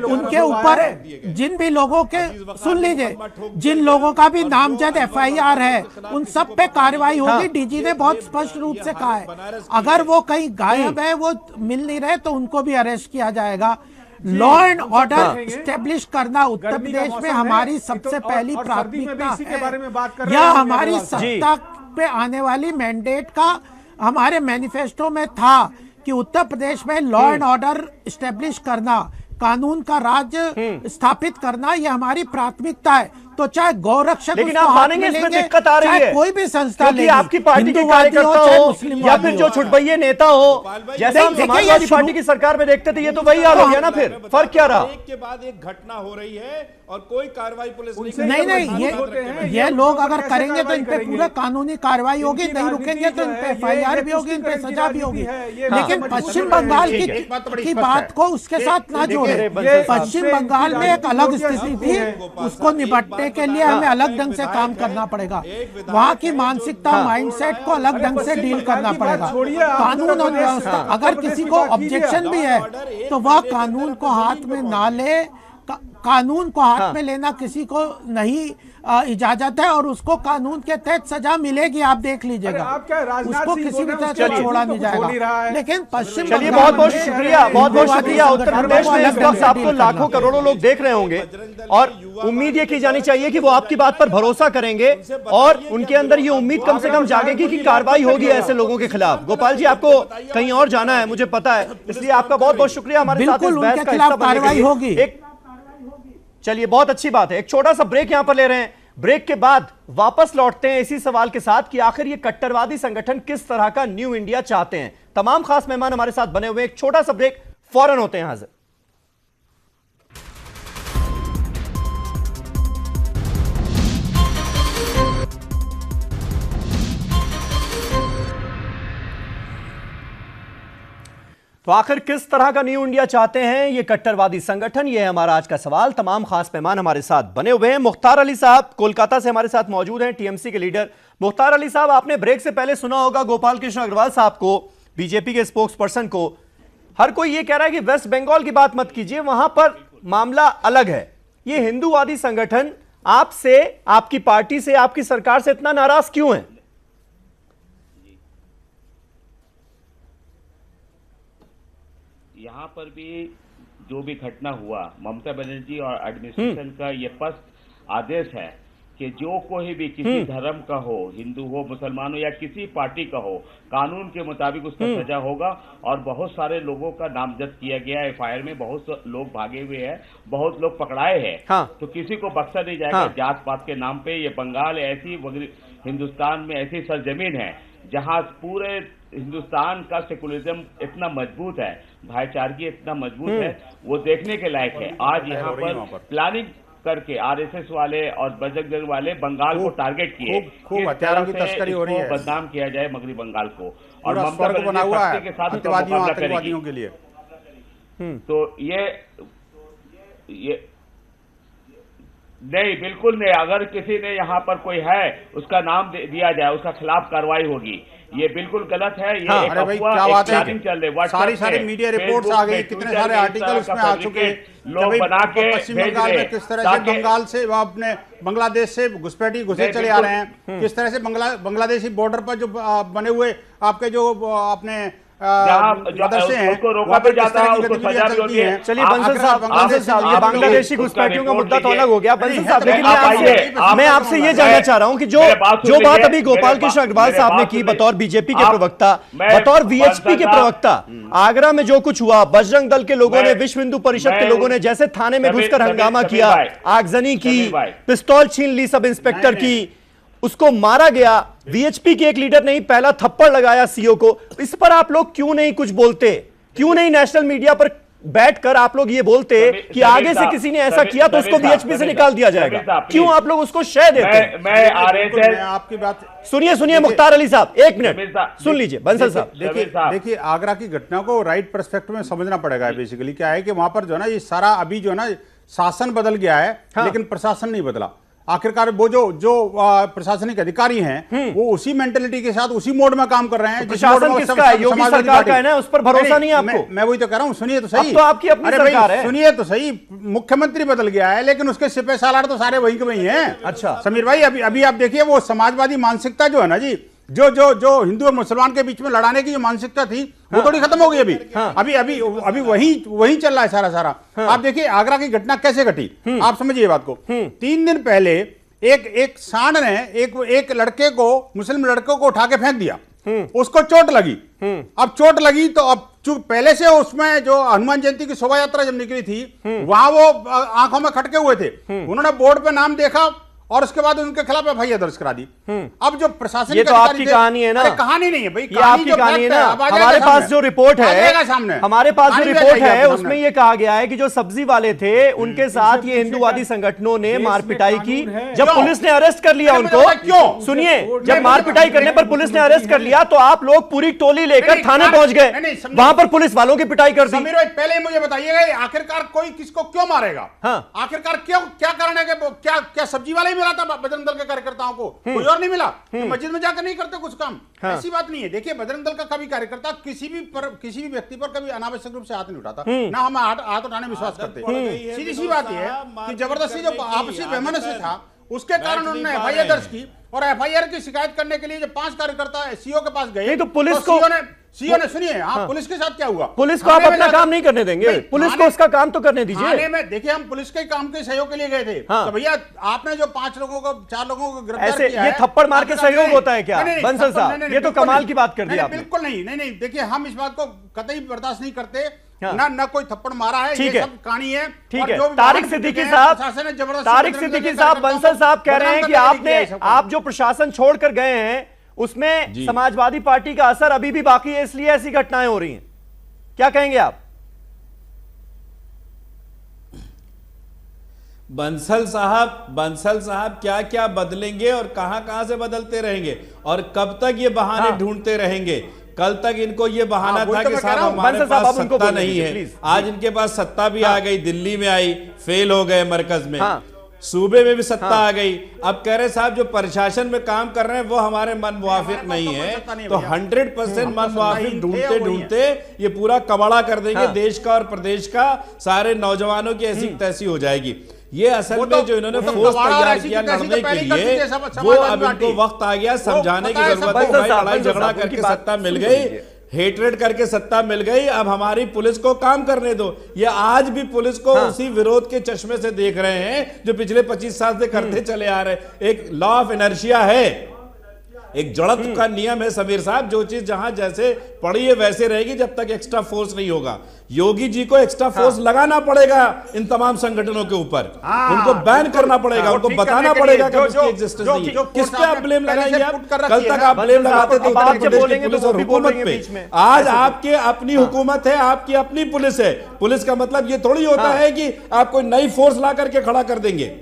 उनके ऊपर जिन भी लोगों के, सुन लीजिए, जिन लोगों का भी नामजद एफआईआर है उन सब पे कार्रवाई होगी। डीजी ने बहुत स्पष्ट रूप से कहा है अगर वो कहीं गायब है, वो मिल नहीं रहे तो उनको भी अरेस्ट किया जाएगा। लॉ एंड ऑर्डर स्टेब्लिश करना उत्तर प्रदेश में हमारी सबसे पहली प्राथमिकता है। यह हमारी सत्ता पे आने वाली मैंडेट का हमारे मैनिफेस्टो में था कि उत्तर प्रदेश में लॉ एंड ऑर्डर स्टेब्लिश करना, कानून का राज्य स्थापित करना, यह हमारी प्राथमिकता है। तो चाहे गौरक्षक, लेकिन आप मानेंगे इसमें दिक्कत आ रही है, कोई भी संस्था, क्योंकि आपकी पार्टी के कार्यकर्ता हो या फिर जो छुटभइये नेता हो, जैसे हम समाजवादी पार्टी की सरकार में देखते थे, ये तो वही हाल हो गया ना। फिर फर्क क्या रहा? एक के बाद एक घटना हो रही है और कोई कार्रवाई पुलिस नहीं, ये लोग अगर करेंगे तो इन पे पूरा कानूनी कार्रवाई होगी, नहीं रुकेंगे तो इन पे एफआईआर भी होगी, इन पे सजा भी होगी। लेकिन पश्चिम बंगाल की बात को उसके साथ ना जोड़े। पश्चिम बंगाल में एक अलग स्थिति थी, उसको निपटने के लिए हमें अलग ढंग से काम करना पड़ेगा। वहाँ की मानसिकता, माइंडसेट को अलग ढंग से डील करना पड़ेगा। कानून और व्यवस्था, अगर किसी को ऑब्जेक्शन भी है तो वह कानून को हाथ में ना ले, कानून को हाथ में लेना किसी को नहीं इजाजत है और उसको कानून के तहत सजा मिलेगी। आप देख लीजिएगा, उसको किसी भी तरह से छोड़ा नहीं जाएगा। लेकिन पश्चिम, चलिए बहुत बहुत शुक्रिया, बहुत बहुत शुक्रिया। उत्तर प्रदेश में इस वक्त आपको लाखों करोड़ों लोग देख रहे होंगे और उम्मीद ये की जानी चाहिए कि वो आपकी बात पर भरोसा करेंगे और उनके अंदर ये उम्मीद कम से कम जागेगी कि कार्रवाई होगी ऐसे लोगों के खिलाफ। गोपाल जी, आपको कहीं और जाना है मुझे पता है, इसलिए आपका बहुत बहुत शुक्रिया हमारे साथ इस बहस का हिस्सा बनने के लिए। चलिए बहुत अच्छी बात है, एक छोटा सा ब्रेक यहां पर ले रहे हैं, ब्रेक के बाद वापस लौटते हैं इसी सवाल के साथ कि आखिर ये कट्टरवादी संगठन किस तरह का न्यू इंडिया चाहते हैं। तमाम खास मेहमान हमारे साथ बने हुए, एक छोटा सा ब्रेक, फौरन होते हैं हाजिर। तो आखिर किस तरह का न्यू इंडिया चाहते हैं ये कट्टरवादी संगठन, ये है हमारा आज का सवाल। तमाम खास मेहमान हमारे साथ बने हुए हैं। मुख्तार अली साहब कोलकाता से हमारे साथ मौजूद हैं, टीएमसी के लीडर। मुख्तार अली साहब, आपने ब्रेक से पहले सुना होगा गोपाल कृष्ण अग्रवाल साहब को, बीजेपी के स्पोक्स पर्सन को। हर कोई ये कह रहा है कि वेस्ट बंगाल की बात मत कीजिए, वहां पर मामला अलग है। ये हिंदूवादी संगठन आपसे, आपकी पार्टी से, आपकी सरकार से इतना नाराज क्यों है? यहाँ पर भी जो भी घटना हुआ, ममता बनर्जी और एडमिनिस्ट्रेशन का ये स्पष्ट आदेश है कि जो कोई भी किसी धर्म का हो, हिंदू हो, मुसलमान हो या किसी पार्टी का हो, कानून के मुताबिक उसका सजा होगा। और बहुत सारे लोगों का नामजद किया गया है एफआईआर में, बहुत लोग भागे हुए हैं, बहुत लोग पकड़ाए हैं। हाँ। तो किसी को बख्शा नहीं जाएगा। हाँ। जात पात के नाम पे ये बंगाल ऐसी हिंदुस्तान में ऐसी सरजमीन है जहां पूरे हिंदुस्तान का सेकुलरिज्म इतना मजबूत है, भाईचारगी इतना मजबूत है, वो देखने के लायक है। आज यहाँ पर प्लानिंग करके आरएसएस वाले और बजरंग दल वाले बंगाल को टारगेट किए, खूब हथियारों की तस्करी हो रही है, बदनाम किया जाए मगरी बंगाल को, और ममता बनर्जी के साथ आतंकवादियों के लिए। तो ये नहीं, बिल्कुल नहीं। अगर किसी ने यहाँ पर कोई है उसका नाम दिया जाए, उसका खिलाफ कार्रवाई होगी। ये बिल्कुल गलत है। ये अरे भाई क्या बात है, चल रहे सारी मीडिया रिपोर्ट्स आ गई, कितने सारे आर्टिकल उसमें आ चुके हैं। लोग बना के पश्चिम बंगाल में किस तरह से बंगाल से अपने बांग्लादेश से घुसपैठी घुसे चले आ रहे हैं, किस तरह से बांग्लादेशी बॉर्डर पर जो बने हुए आपके जो अपने मदरसे हैं उसको रोका भी जाता है, उसको सजा भी होती है। चलिए बंसल साहब, ये बांग्लादेशी घुसपैठियों का मुद्दा तो अलग हो गया बंसल साहब, लेकिन मैं आपसे ये जानना चाह रहा हूं कि जो बात अभी गोपाल कृष्ण अग्रवाल साहब ने की बतौर बीजेपी के प्रवक्ता, बतौर वीएचपी के प्रवक्ता, आगरा में जो कुछ हुआ, बजरंग दल के लोगों ने, विश्व हिंदू परिषद के लोगों ने जैसे थाने में घुसकर हंगामा किया, आगजनी की, पिस्तौल छीन ली सब इंस्पेक्टर की, उसको मारा गया, वीएचपी के एक लीडर ने पहला थप्पड़ लगाया सीओ को, इस पर आप लोग क्यों नहीं कुछ बोलते? क्यों नहीं नेशनल मीडिया पर बैठकर आप लोग ये बोलते कि आगे से किसी ने ऐसा किया तो उसको वीएचपी से निकाल दिया जाएगा? क्यों आप लोग उसको शय देते हैं? मैं आरएसएस आपकी बात सुनिए मुख्तार अली साहब, एक मिनट सुन लीजिए बंसल साहब। देखिए आगरा की घटना को राइट पर्सपेक्टिव में समझना पड़ेगा। बेसिकली क्या है कि वहां पर जो है ना, ये सारा अभी जो है ना, शासन बदल गया है, लेकिन प्रशासन नहीं बदला। आखिरकार वो जो प्रशासनिक अधिकारी हैं वो उसी मेंटेलिटी के साथ उसी मोड में काम कर रहे हैं। प्रशासन किसका है? योगी सरकार का है ना, उस पर भरोसा नहीं है आपको? मैं वही तो कह रहा हूं, सुनिए तो सही। अब तो आपकी अपनी सरकार है। सुनिए तो सही, मुख्यमंत्री बदल गया है लेकिन उसके सिपह सालार तो सारे वही के वही हैं। अच्छा समीर भाई, अभी आप देखिए वो समाजवादी मानसिकता जो है ना जी, जो हिंदू और मुसलमान के बीच में लड़ाने की जो मानसिकता थी वो थोड़ी खत्म हो गई अभी। अभी वही चल रहा है सारा। आप देखिए आगरा की घटना कैसे घटी, आप समझिए बात को। 3 दिन पहले एक सांड ने एक लड़के को, मुस्लिम लड़के को उठा के फेंक दिया, उसको चोट लगी। अब चोट लगी तो अब पहले से उसमें जो हनुमान जयंती की शोभा यात्रा जब निकली थी वहां वो आंखों में खटके हुए थे, उन्होंने बोर्ड पे नाम देखा और उसके बाद उनके खिलाफ एफआईआर दर्ज करा दी। अब जो प्रशासन, ये तो आपकी कहानी है ना? कहानी नहीं है भाई, ये आपकी कहानी है ना। हमारे पास जो रिपोर्ट है, हमारे पास जो रिपोर्ट है उसमें ये कहा गया है कि जो सब्जी वाले थे उनके साथ ये हिंदूवादी संगठनों ने मारपिटाई की। जब पुलिस ने अरेस्ट कर लिया उनको, सुनिए, जब मारपिटाई करने पर पुलिस ने अरेस्ट कर लिया तो आप लोग पूरी टोली लेकर थाने पहुंच गए, वहां पर पुलिस वालों की पिटाई कर दी। समीर भाई पहले मुझे बताइएगा आखिरकार कोई किसको क्यों मारेगा? आखिरकार क्यों, क्या कारण है? क्या सब्जी वाले मिला था बजरंग दल के कार्यकर्ताओं को? कोई और नहीं मिला? मस्जिद में जाकर नहीं करते कुछ काम? ऐसी बात नहीं है। देखिए बजरंग दल का कभी कार्यकर्ता किसी भी व्यक्ति पर कभी अनावश्यक रूप से हाथ नहीं उठाता, ना हम हाथ उठाने में विश्वास करते। सीधी सी बात यह है कि जबरदस्ती जो आपसी वैमनस्य था उसके कारण उन्होंने एफआईआर दर्ज की, और एफआईआर की शिकायत करने के लिए जब 5 कार्यकर्ता सीओ के पास गए तो पुलिस को सीओ ने, सुनिए, पुलिस के साथ क्या हुआ? पुलिस को आप अपना काम नहीं करने देंगे? पुलिस को उसका काम तो करने दीजिए। थाने में देखिए हम पुलिस के काम के सहयोग के लिए गए थे, तो भैया आपने जो 4 लोगों को गिरफ्तार किया है, ये थप्पड़ मार के सहयोग होता है क्या बंसल साहब? ये तो कमाल की बात कर दी आपने। बिल्कुल नहीं। देखिए हम इस बात को कतई बर्दाश्त नहीं करते ना कोई थप्पड़ मारा है, ये सब कहानी है। ठीक है, तारिक सिद्दीकी साहब, बंसल साहब कह रहे हैं कि आप जो प्रशासन छोड़कर गए हैं उसमें समाजवादी पार्टी का असर अभी भी बाकी है, इसलिए ऐसी घटनाएं हो रही हैं। क्या कहेंगे आप? बंसल साहब क्या क्या बदलेंगे और कहां से बदलते रहेंगे और कब तक ये बहाने ढूंढते रहेंगे? कल तक इनको ये बहाना था कि साहब हमारे पास सत्ता नहीं है, आज इनके पास सत्ता भी आ गई, दिल्ली में आई, फेल हो गए मरकज में, सूबे में भी सत्ता आ गई। अब कह रहे साहब जो प्रशासन में काम कर रहे हैं वो हमारे मन मुवाफिक नहीं है, तो 100% मन मुवाफिक ढूंढते ढूंढते ये पूरा कबाड़ा कर देंगे देश का और प्रदेश का, सारे नौजवानों की ऐसी तैसी हो जाएगी। ये असल में जो इन्होंने फोर्स तैयार किया लड़ने के लिए, वो अब इनको वक्त आ गया समझाने की जरूरत है। भाई लड़ाई झगड़ा करके सत्ता मिल गई, हेटरेट करके सत्ता मिल गई, अब हमारी पुलिस को काम करने दो। ये आज भी पुलिस को उसी विरोध के चश्मे से देख रहे हैं जो पिछले 25 साल से करते चले आ रहे। एक लॉ ऑफ इनर्शिया है, एक जड़त्व का नियम है समीर साहब, जो चीज जहां जैसे पड़ी है वैसे रहेगी जब तक एक्स्ट्रा फोर्स नहीं होगा। योगी जी को एक्स्ट्रा फोर्स लगाना पड़ेगा इन तमाम संगठनों के ऊपर, उनको बैन करना पड़ेगा, उनको बताना पड़ेगा कि उसकी एग्जिस्टेंस नहीं है। किस पे आप ब्लेम लगाएंगे? आप कल तक आप ब्लेम लगाते थे उत्तर प्रदेश की पुलिस और हुकूमत पे, आज आपके अपनी हुकूमत है, आपकी अपनी पुलिस है। पुलिस का मतलब ये थोड़ी होता है कि आप कोई नई फोर्स ला करके खड़ा कर देंगे।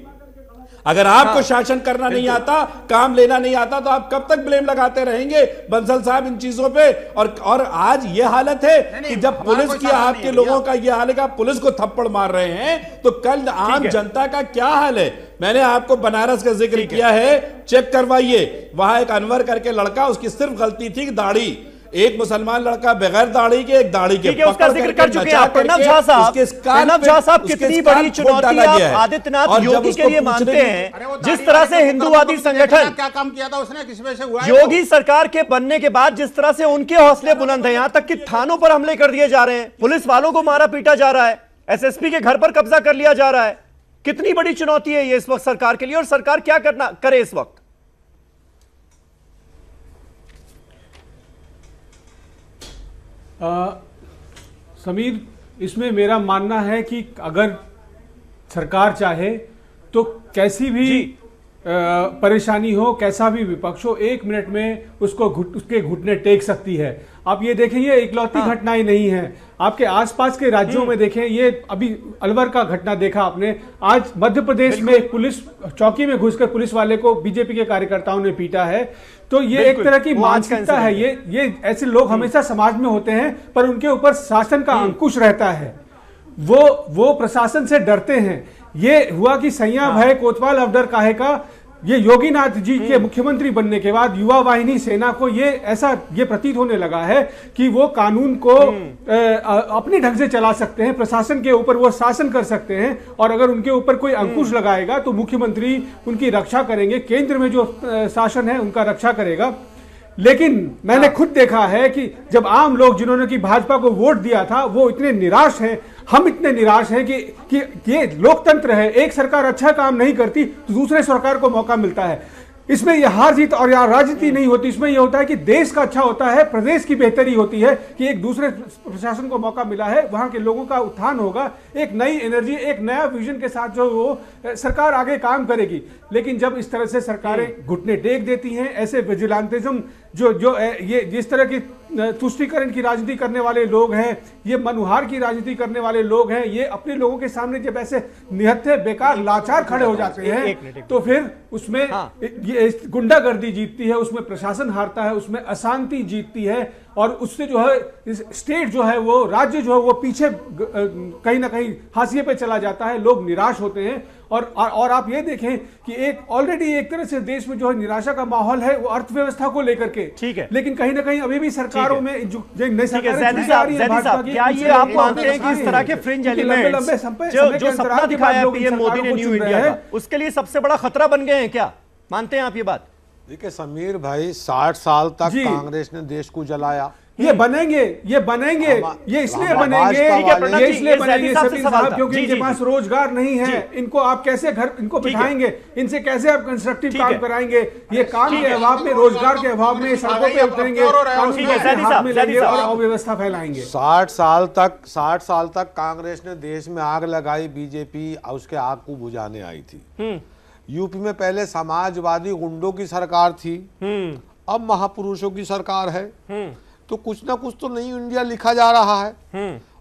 अगर आपको शासन करना नहीं आता, काम लेना नहीं आता, तो आप कब तक ब्लेम लगाते रहेंगे बंसल साहब इन चीजों पे? और आज ये हालत है कि जब पुलिस की, आपके लोगों का ये हाल है कि आप पुलिस को थप्पड़ मार रहे हैं, तो कल आम जनता का क्या हाल है? मैंने आपको बनारस का जिक्र किया है, चेक करवाइए। वहां एक अनवर करके लड़का, उसकी सिर्फ गलती थी दाढ़ी, एक मुसलमान लड़का बगैर दाढ़ी के, एक दाढ़ी के, उसका जिक्र कर चुके हैं आप। प्रणव झा साहब, कितनी बड़ी चुनौती आप आदित्यनाथ योगी के लिए मानते हैं? जिस तरह से हिंदूवादी संगठन, क्या काम किया था उसने, किस वजह से हुआ? योगी सरकार के बनने के बाद जिस तरह से उनके हौसले बुलंद हैं, यहां तक कि थानों पर हमले कर दिए जा रहे हैं, पुलिस वालों को मारा पीटा जा रहा है, एसएसपी के घर पर कब्जा कर लिया जा रहा है। कितनी बड़ी चुनौती है ये इस वक्त सरकार के लिए, और सरकार क्या करे इस वक्त? समीर, इसमें मेरा मानना है कि अगर सरकार चाहे तो कैसी भी परेशानी हो, कैसा भी विपक्ष हो, 1 मिनट में उसके घुटने टेक सकती है। आप ये देखें, ये इकलौती घटनाएं नहीं है। आपके आसपास के राज्यों में देखें, ये अभी अलवर का घटना देखा आपने, आज मध्य प्रदेश में पुलिस चौकी में घुसकर पुलिस वाले को बीजेपी के कार्यकर्ताओं ने पीटा है। तो ये एक तरह की मानसिकता है। ये ऐसे लोग हमेशा समाज में होते हैं, पर उनके ऊपर शासन का अंकुश रहता है, वो प्रशासन से डरते हैं। ये हुआ कि सैया भय कोतवाल अवडर काहे का, ये योगीनाथ जी के मुख्यमंत्री बनने के बाद युवा वाहिनी सेना को ये प्रतीत होने लगा है कि वो कानून को अपने ढंग से चला सकते हैं, प्रशासन के ऊपर वो शासन कर सकते हैं, और अगर उनके ऊपर कोई अंकुश लगाएगा तो मुख्यमंत्री उनकी रक्षा करेंगे, केंद्र में जो शासन है उनका रक्षा करेगा। लेकिन मैंने खुद देखा है कि जब आम लोग जिन्होंने की भाजपा को वोट दिया था, वो इतने निराश हैं, हम इतने निराश हैं कि ये लोकतंत्र है, एक सरकार अच्छा काम नहीं करती तो दूसरे सरकार को मौका मिलता है। इसमें यह हार जीत और यह राजनीति नहीं होती, इसमें यह होता है कि देश का अच्छा होता है, प्रदेश की बेहतरी होती है कि एक दूसरे प्रशासन को मौका मिला है, वहां के लोगों का उत्थान होगा, एक नई एनर्जी, एक नया विजन के साथ जो वो सरकार आगे काम करेगी। लेकिन जब इस तरह से सरकारें घुटने टेक देती हैं, ऐसे विजिलेंटिज्म जो ये जिस तरह की तुष्टीकरण की राजनीति करने वाले लोग हैं, ये मनुहार की राजनीति करने वाले लोग हैं, ये अपने लोगों के सामने जब ऐसे निहत्थे बेकार लाचार खड़े हो जाते हैं, तो फिर उसमें ये गुंडागर्दी जीतती है, उसमें प्रशासन हारता है, उसमें अशांति जीतती है, और उससे जो है स्टेट जो है वो राज्य जो है वो पीछे कहीं ना कहीं हाशिए पे चला जाता है, लोग निराश होते हैं। और आप ये देखें कि एक ऑलरेडी एक तरह से देश में जो है निराशा का माहौल है वो अर्थव्यवस्था को लेकर के, ठीक है, लेकिन कहीं ना कहीं अभी भी सरकारों में नई सरकारें क्या ये आप मानते हैं कि इस तरह के फ्रिंज एलिमेंट्स जो सपना दिखाया पीएम मोदी ने न्यू इंडिया का, उसके लिए सबसे बड़ा खतरा बन गए हैं? क्या मानते हैं आप ये बात? देखिए समीर भाई, 60 साल तक कांग्रेस ने देश को जलाया, ये बनेंगे, ये इसलिए बनेंगे, ये इसलिए बनेंगे सबीर साहब क्योंकि इनके पास रोजगार नहीं है। इनको आप कैसे इनको बिठाएंगे, इनसे कैसे आप कंस्ट्रक्टिव काम कराएंगे? ये काम के अभाव में, रोजगार के अभाव में सड़कों पे उतरेंगे, हाथ में लेंगे और अव्यवस्था फैलाएंगे। 60 साल तक कांग्रेस ने देश में आग लगाई, बीजेपी उसके आग को बुझाने आई थी। यूपी में पहले समाजवादी गुंडों की सरकार थी, अब महापुरुषों की सरकार है। तो कुछ ना कुछ तो न्यू इंडिया लिखा जा रहा है,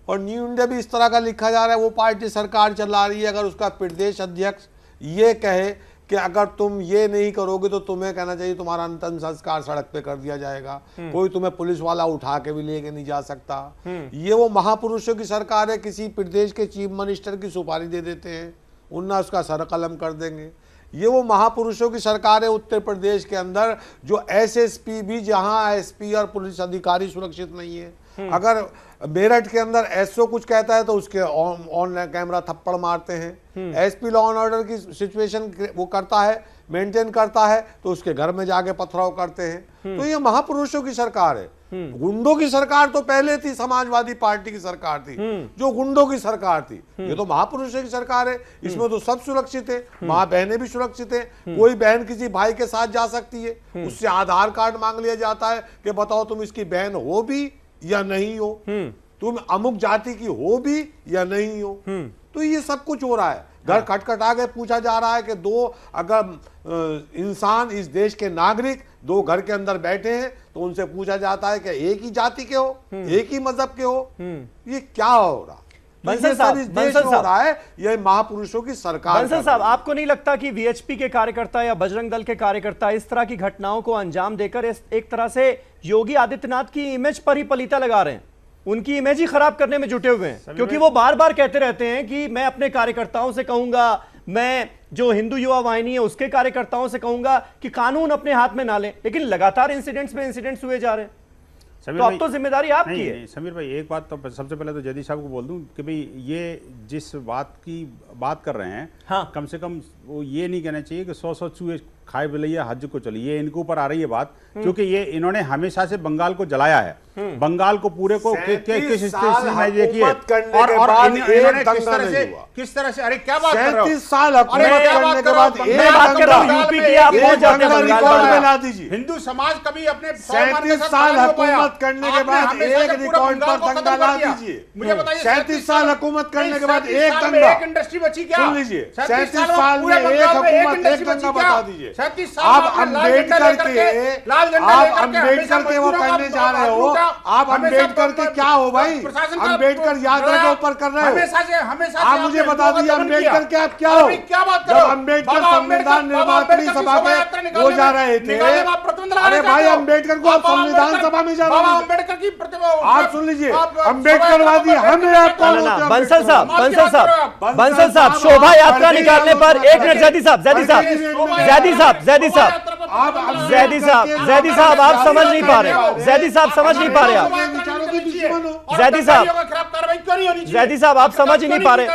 और न्यू इंडिया भी इस तरह का लिखा जा रहा है। वो पार्टी सरकार चला रही है, अगर उसका प्रदेश अध्यक्ष ये कहे कि अगर तुम ये नहीं करोगे तो तुम्हें कहना चाहिए तुम्हारा अंतिम संस्कार सड़क पे कर दिया जाएगा, कोई तुम्हें पुलिस वाला उठा के भी लेके नहीं जा सकता। ये वो महापुरुषों की सरकार है। किसी प्रदेश के चीफ मिनिस्टर की सुपारी दे देते हैं, उन्ना उसका सर कलम कर देंगे। ये वो महापुरुषों की सरकार है उत्तर प्रदेश के अंदर, जो एसएसपी भी, जहां एसपी और पुलिस अधिकारी सुरक्षित नहीं है। अगर मेरठ के अंदर एसओ कुछ कहता है तो उसके ऑनलाइन कैमरा थप्पड़ मारते हैं। एसपी लॉ एंड ऑर्डर की सिचुएशन वो करता है, मेंटेन करता है, तो उसके घर में जाके पथराव करते हैं। तो ये महापुरुषों की सरकार है। गुंडों की सरकार तो पहले थी, समाजवादी पार्टी की सरकार थी जो गुंडों की सरकार थी। ये तो महापुरुषों की सरकार है, इसमें तो सब सुरक्षित है, माँ बहनें भी सुरक्षित है। कोई बहन किसी भाई के साथ जा सकती है, उससे आधार कार्ड मांग लिया जाता है कि बताओ तुम इसकी बहन हो भी या नहीं हो, तुम अमुक जाति की हो भी या नहीं हो। तो ये सब कुछ हो रहा है। घर खटखटा के पूछा जा रहा है कि अगर इंसान, इस देश के नागरिक दो घर के अंदर बैठे हैं तो उनसे पूछा जाता है कि एक ही जाति के हो, एक ही मजहब के हो। ये क्या हो रहा? बंसल साहब हो रहा है, ये महापुरुषों की सरकार। बंसल साहब, आपको नहीं लगता कि वीएचपी के कार्यकर्ता या बजरंग दल के कार्यकर्ता इस तरह की घटनाओं को अंजाम देकर एक तरह से योगी आदित्यनाथ की इमेज पर ही पलीता लगा रहे हैं, उनकी इमेज ही खराब करने में जुटे हुए हैं? क्योंकि वो बार बार कहते रहते हैं कि मैं अपने कार्यकर्ताओं से कहूंगा, मैं जो हिंदू युवा वाहिनी है उसके कार्यकर्ताओं से कहूंगा कि कानून अपने हाथ में ना लें, लेकिन लगातार इंसिडेंट्स पे इंसिडेंट्स हुए जा रहे हैं। तो अब तो जिम्मेदारी आपकी है। समीर भाई, एक बात तो सबसे पहले तो जयदीप साहब को बोल दूं कि भाई ये जिस बात की बात कर रहे हैं, हाँ, कम से कम वो ये नहीं कहना चाहिए कि 100 चूहे खाए बिलैया हज को चलिए, इनके ऊपर आ रही है बात, क्योंकि ये इन्होंने हमेशा से बंगाल को जलाया है, बंगाल को पूरे को किस स्थिति में देखिए, और इन्होंने किस तरह से, अरे क्या बात कर रहे हो, 37 साल हुकूमत करने के बाद यूपी की आप पहुंच जाते हैं रिकॉर्ड में ला दीजिए। हिंदू समाज कभी अपने 37 साल हुकूमत करने के बाद एक रिकॉर्ड पर दंगा ला दीजिए। मुझे बताइए, 37 साल हुकूमत करने के बाद एक दंगा, एक इंडस्ट्री बची क्या? सुन लीजिए, 37 साल में एक हुकूमत, एक दंगा बता दीजिए। आप अम्बेडकर के वो करने जा रहे हो, आप अम्बेडकर के क्या हो भाई? अम्बेडकर यात्रा के ऊपर कर रहे हो। आप मुझे बता दीजिए अम्बेडकर के आप क्या हो? जब अम्बेडकर संविधान निर्मात्री सभा में वो जा रहे थे, अरे भाई अम्बेडकर को आप संविधान सभा में जा रहे हैं, अम्बेडकर की आप सुन लीजिए, अम्बेडकरवादी हमें आपको। बंसल साहब, शोभा यात्रा निकालने पर एक मिनट, जैदी साहब आप समझ नहीं पा रहे, जैदी साहब समझ नहीं पा रहे, आप जैदी साहब आप समझ ही नहीं पा रहे।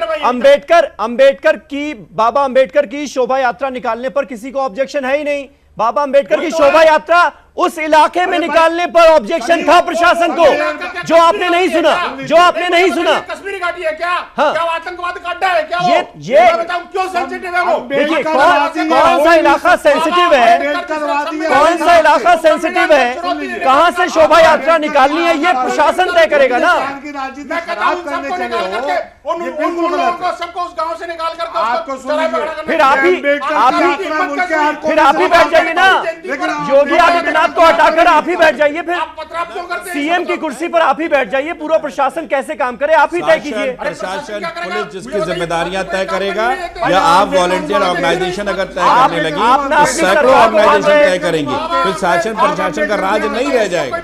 बाबा अम्बेडकर की शोभा यात्रा निकालने पर किसी को ऑब्जेक्शन है ही नहीं। बाबा अम्बेडकर की शोभा यात्रा उस इलाके में निकालने पर ऑब्जेक्शन था प्रशासन को, जो आपने नहीं सुना, कश्मीरी घाटी है क्या? हाँ, क्या आतंकवाद का अड्डा है क्या? ये बताऊं क्यों सेंसिटिव है वो? देखिए कौन सा इलाका सेंसिटिव है, कौन सा इलाका सेंसिटिव है, कहां से शोभा यात्रा निकालनी है, ये प्रशासन तय करेगा ना। सबको उस गांव से निकाल कर फिर आप ही बैठ जाइए ना, योगी आदित्यनाथ को हटाकर आप ही बैठ जाइए, फिर सीएम की कुर्सी पर आप ही बैठ जाइए, पूरा प्रशासन कैसे काम करे आप ही तय कीजिए। प्रशासन पुलिस जिसकी जिम्मेदारियां तय करेगा, या आप वॉलंटियर ऑर्गेनाइजेशन अगर तय करने लगी तो सैकड़ों ऑर्गेनाइजेशन तय करेंगे, फिर शासन प्रशासन का राज नहीं रह जाएगा।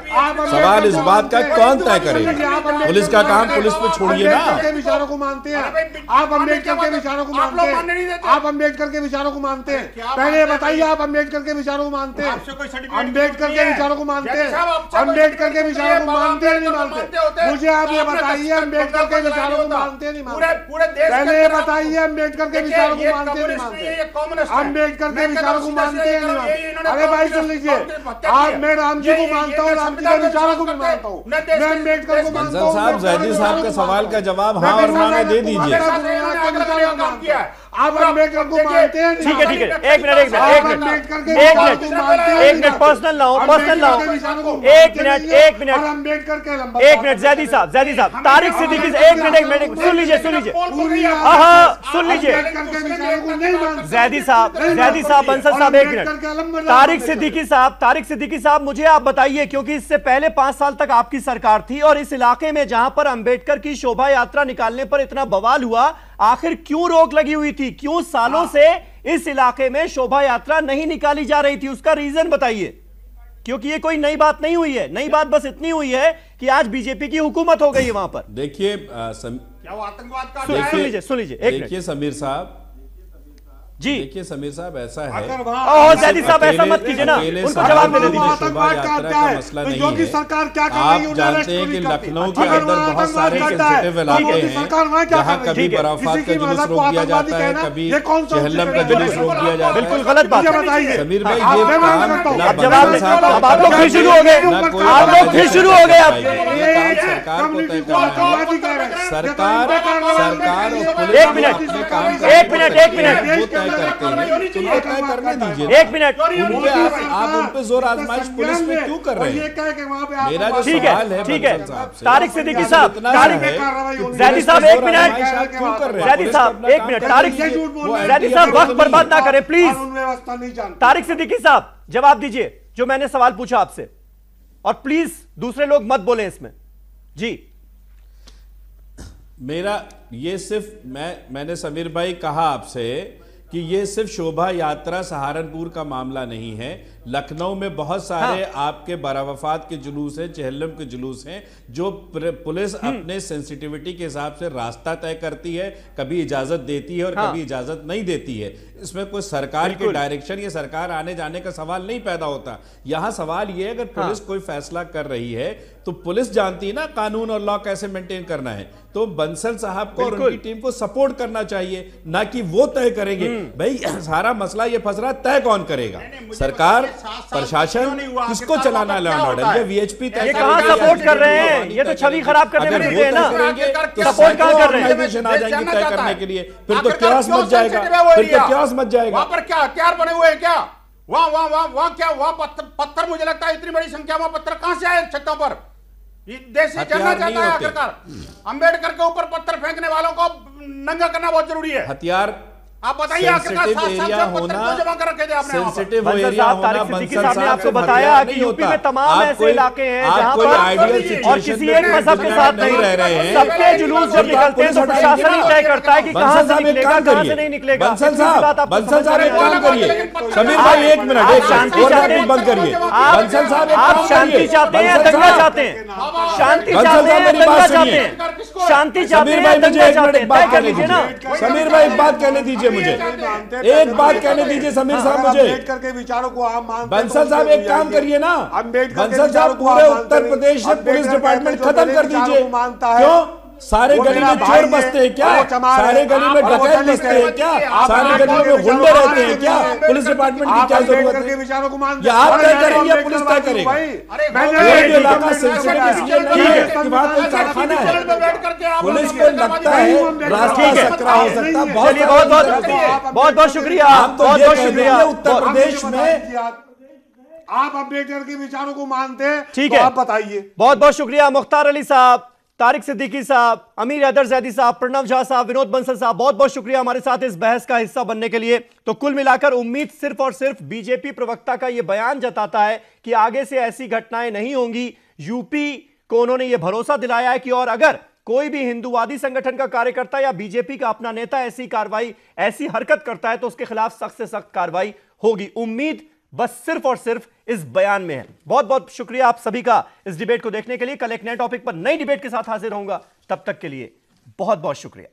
सवाल इस बात का कौन तय करेगा? पुलिस का काम पुलिस पे छोड़िए ना। विचारों को मानते हैं आप, अम्बेडकर के विचारों को मानते हैं आप, अम्बेडकर के विचारों को मानते हैं। पहले बताइए आप अम्बेडकर के विचारों को मानते हैं? अम्बेडकर के विचारों को मानते हैं? अम्बेडकर के विचारों को मानते हैं नहीं मानते? मुझे आप ये बताइए, अम्बेडकर के विचारों को मानते नहीं मानते? पहले ये बताइए, अम्बेडकर के विचारों को मानते नहीं मानते? अम्बेडकर के विचारों को मानते हैं नहीं मानते? अरे भाई सुन लीजिए, आप, मैं राम जी को मानता हूँ, राम जी के विचारों को भी मानता हूँ, मैं अम्बेडकर को मानता हूँ। साहब, जैदी साहब के सवाल का जवाब हाँ और ना में दे दीजिए। आप अम्बेडकर को मानते हैं? ठीक है, एक मिनट, पर्सनल ना हो, एक मिनट, जैदी साहब, तारिक सिद्दीकी, एक मिनट, सुन लीजिए, जैदी साहब, बंसल साहब, एक मिनट। तारिक सिद्दीकी साहब, मुझे आप बताइए, क्योंकि इससे पहले 5 साल तक आपकी सरकार थी और इस इलाके में जहां पर अंबेडकर की शोभा यात्रा निकालने पर इतना बवाल हुआ, आखिर क्यों रोक लगी हुई थी? क्यों सालों से इस इलाके में शोभा यात्रा नहीं निकाली जा रही थी? उसका रीजन बताइए, क्योंकि ये कोई नई बात नहीं हुई है। नई बात बस इतनी हुई है कि आज बीजेपी की हुकूमत हो गई है वहां पर। देखिए क्या वो आतंकवाद का सुन लीजिए, देखिए समीर साहब जी, देखिए समीर साहब, ऐसा है, जैदी साहब ऐसा मत कीजिए ना, उनको जवाब देने दीजिए। शोभा यात्रा का मसला नहीं है। सरकार क्या कर रही है? आप जानते हैं कि लखनऊ के अंदर बहुत सारे सेंसिटिव इलाके हैं जहाँ कभी बराफात का जुलूस रोक दिया जाता है, कभी चहलम का जुलूस रोक दिया जाता है। बिल्कुल गलत बात बताइए समीर भाई, ये काम जवाब साहब, आप लोग फिर शुरू हो गए, सरकार को तय करना है। सरकार और पुलिस एक मिनट, करते हैं, उनको तय करने दीजिए। एक मिनट, आप उन पे जोर आजमाइश पुलिस पे क्यों कर रहे हैं? मेरा जो सवाल है, ठीक है, तारिक सिद्दीकी साहब, जैदी साहब, एक मिनट, जैदी साहब, एक मिनट, जैदी साहब, वक्त बर्बाद ना करें प्लीज। तारिक सिद्दीकी साहब, जवाब दीजिए जो मैंने सवाल पूछा आपसे, और प्लीज दूसरे लोग मत बोले इसमें जी। मेरा ये सिर्फ मैंने समीर भाई कहा आपसे कि ये सिर्फ शोभा यात्रा सहारनपुर का मामला नहीं है। लखनऊ में बहुत सारे आपके बरावफात के जुलूस हैं, चहलम के जुलूस हैं, जो पुलिस अपने सेंसिटिविटी के हिसाब से रास्ता तय करती है, कभी इजाजत देती है और कभी इजाजत नहीं देती है। इसमें कोई सरकार के डायरेक्शन या सरकार आने जाने का सवाल नहीं पैदा होता। यहां सवाल यह है, अगर पुलिस कोई फैसला कर रही है तो पुलिस जानती है ना कानून और लॉ कैसे मेंटेन करना है, तो बंसल साहब को और उनकी टीम को सपोर्ट करना चाहिए, ना कि वो तय करेंगे। भाई सारा मसला ये फंस रहा, तय कौन करेगा? सरकार, प्रशासन, किसको चलाना लॉ एंड ऑर्डर? ये वीएचपी तय ये कहां सपोर्ट कर रहे हैं? ये तो छवि खराब करने में लगे हैं ना, सपोर्ट कहां कर रहे हैं? आ जाएंगे तय करने के लिए, फिर तो क्यास मच जाएगा, वहां पर क्या हथियार बने हुए हैं? क्या वहां क्या पत्थर मुझे लगता है इतनी बड़ी संख्या में पत्थर कहां से आए छतों पर? देश ही जानना चाहता है आखिरकार। अंबेडकर के ऊपर पत्थर फेंकने वालों को नंगा करना बहुत जरूरी है। हथियार आप बताइए, सेंसिटिव एरिया होना, सेंसिटिव एरिया होना, आपको बताया कि यूपी में तमाम ऐसे इलाके हैं जहां पर और किसी एक मजहब के साथ नहीं रह रहे हैं, सबके जुलूस जब निकलते हैं तो प्रशासन ही तय करता है कि कहां से निकलेगा, कहां से नहीं निकलेगा। बंसल साहब एक काम करिए, समीर भाई एक मिनट, एक शांति चाहते हैं, बंद करिए। बंसल साहब आप शांति चाहते हैं, दंगा चाहते हैं? शांति चाहते हैं, दंगा चाहते हैं? शांति चाहते हैं, दंगा चाहते हैं? तय कर लीजिए ना। समीर भाई एक बात कहने दीजिए मुझे, एक बात कहने दीजिए समीर साहब मुझे। अम्बेडकर के विचारों को आप मानते हैं? बंसल साहब एक काम करिए ना, बंसल साहब पूरे उत्तर प्रदेश में पुलिस डिपार्टमेंट खत्म कर दीजिए। क्यों? सारे गली में चोर बसते हैं क्या? सारे गली में डकैत बसते हैं क्या? सारे गली में गुंडे रहते हैं क्या? पुलिस डिपार्टमेंट की क्या जरूरत है? या आप तय करेंगे या पुलिस तय करेगी? ये इलाका सेंसिटिव इसलिए नहीं है कि वहां कोई कारखाना है, पुलिस को लगता है रास्ता सकरा हो सकता है। बहुत शुक्रिया। आप तो ये कहते हैं उत्तर प्रदेश में आप अम्बेडकर के विचारों को मानते हैं, ठीक है, आप बताइए। बहुत शुक्रिया मुख्तार अली साहब, तारिक सिद्दीकी साहब, अमीर हैदर जैदी साहब, प्रणव झा साहब, विनोद बंसल साहब, बहुत शुक्रिया हमारे साथ इस बहस का हिस्सा बनने के लिए। तो कुल मिलाकर उम्मीद सिर्फ और सिर्फ बीजेपी प्रवक्ता का यह बयान जताता है कि आगे से ऐसी घटनाएं नहीं होंगी। यूपी को उन्होंने यह भरोसा दिलाया है कि और अगर कोई भी हिंदूवादी संगठन का कार्यकर्ता या बीजेपी का अपना नेता ऐसी हरकत करता है तो उसके खिलाफ सख्त से सख्त कार्रवाई होगी। उम्मीद बस सिर्फ और सिर्फ इस बयान में है। बहुत शुक्रिया आप सभी का इस डिबेट को देखने के लिए। कल एक नए टॉपिक पर नई डिबेट के साथ हाजिर होऊंगा, तब तक के लिए बहुत शुक्रिया।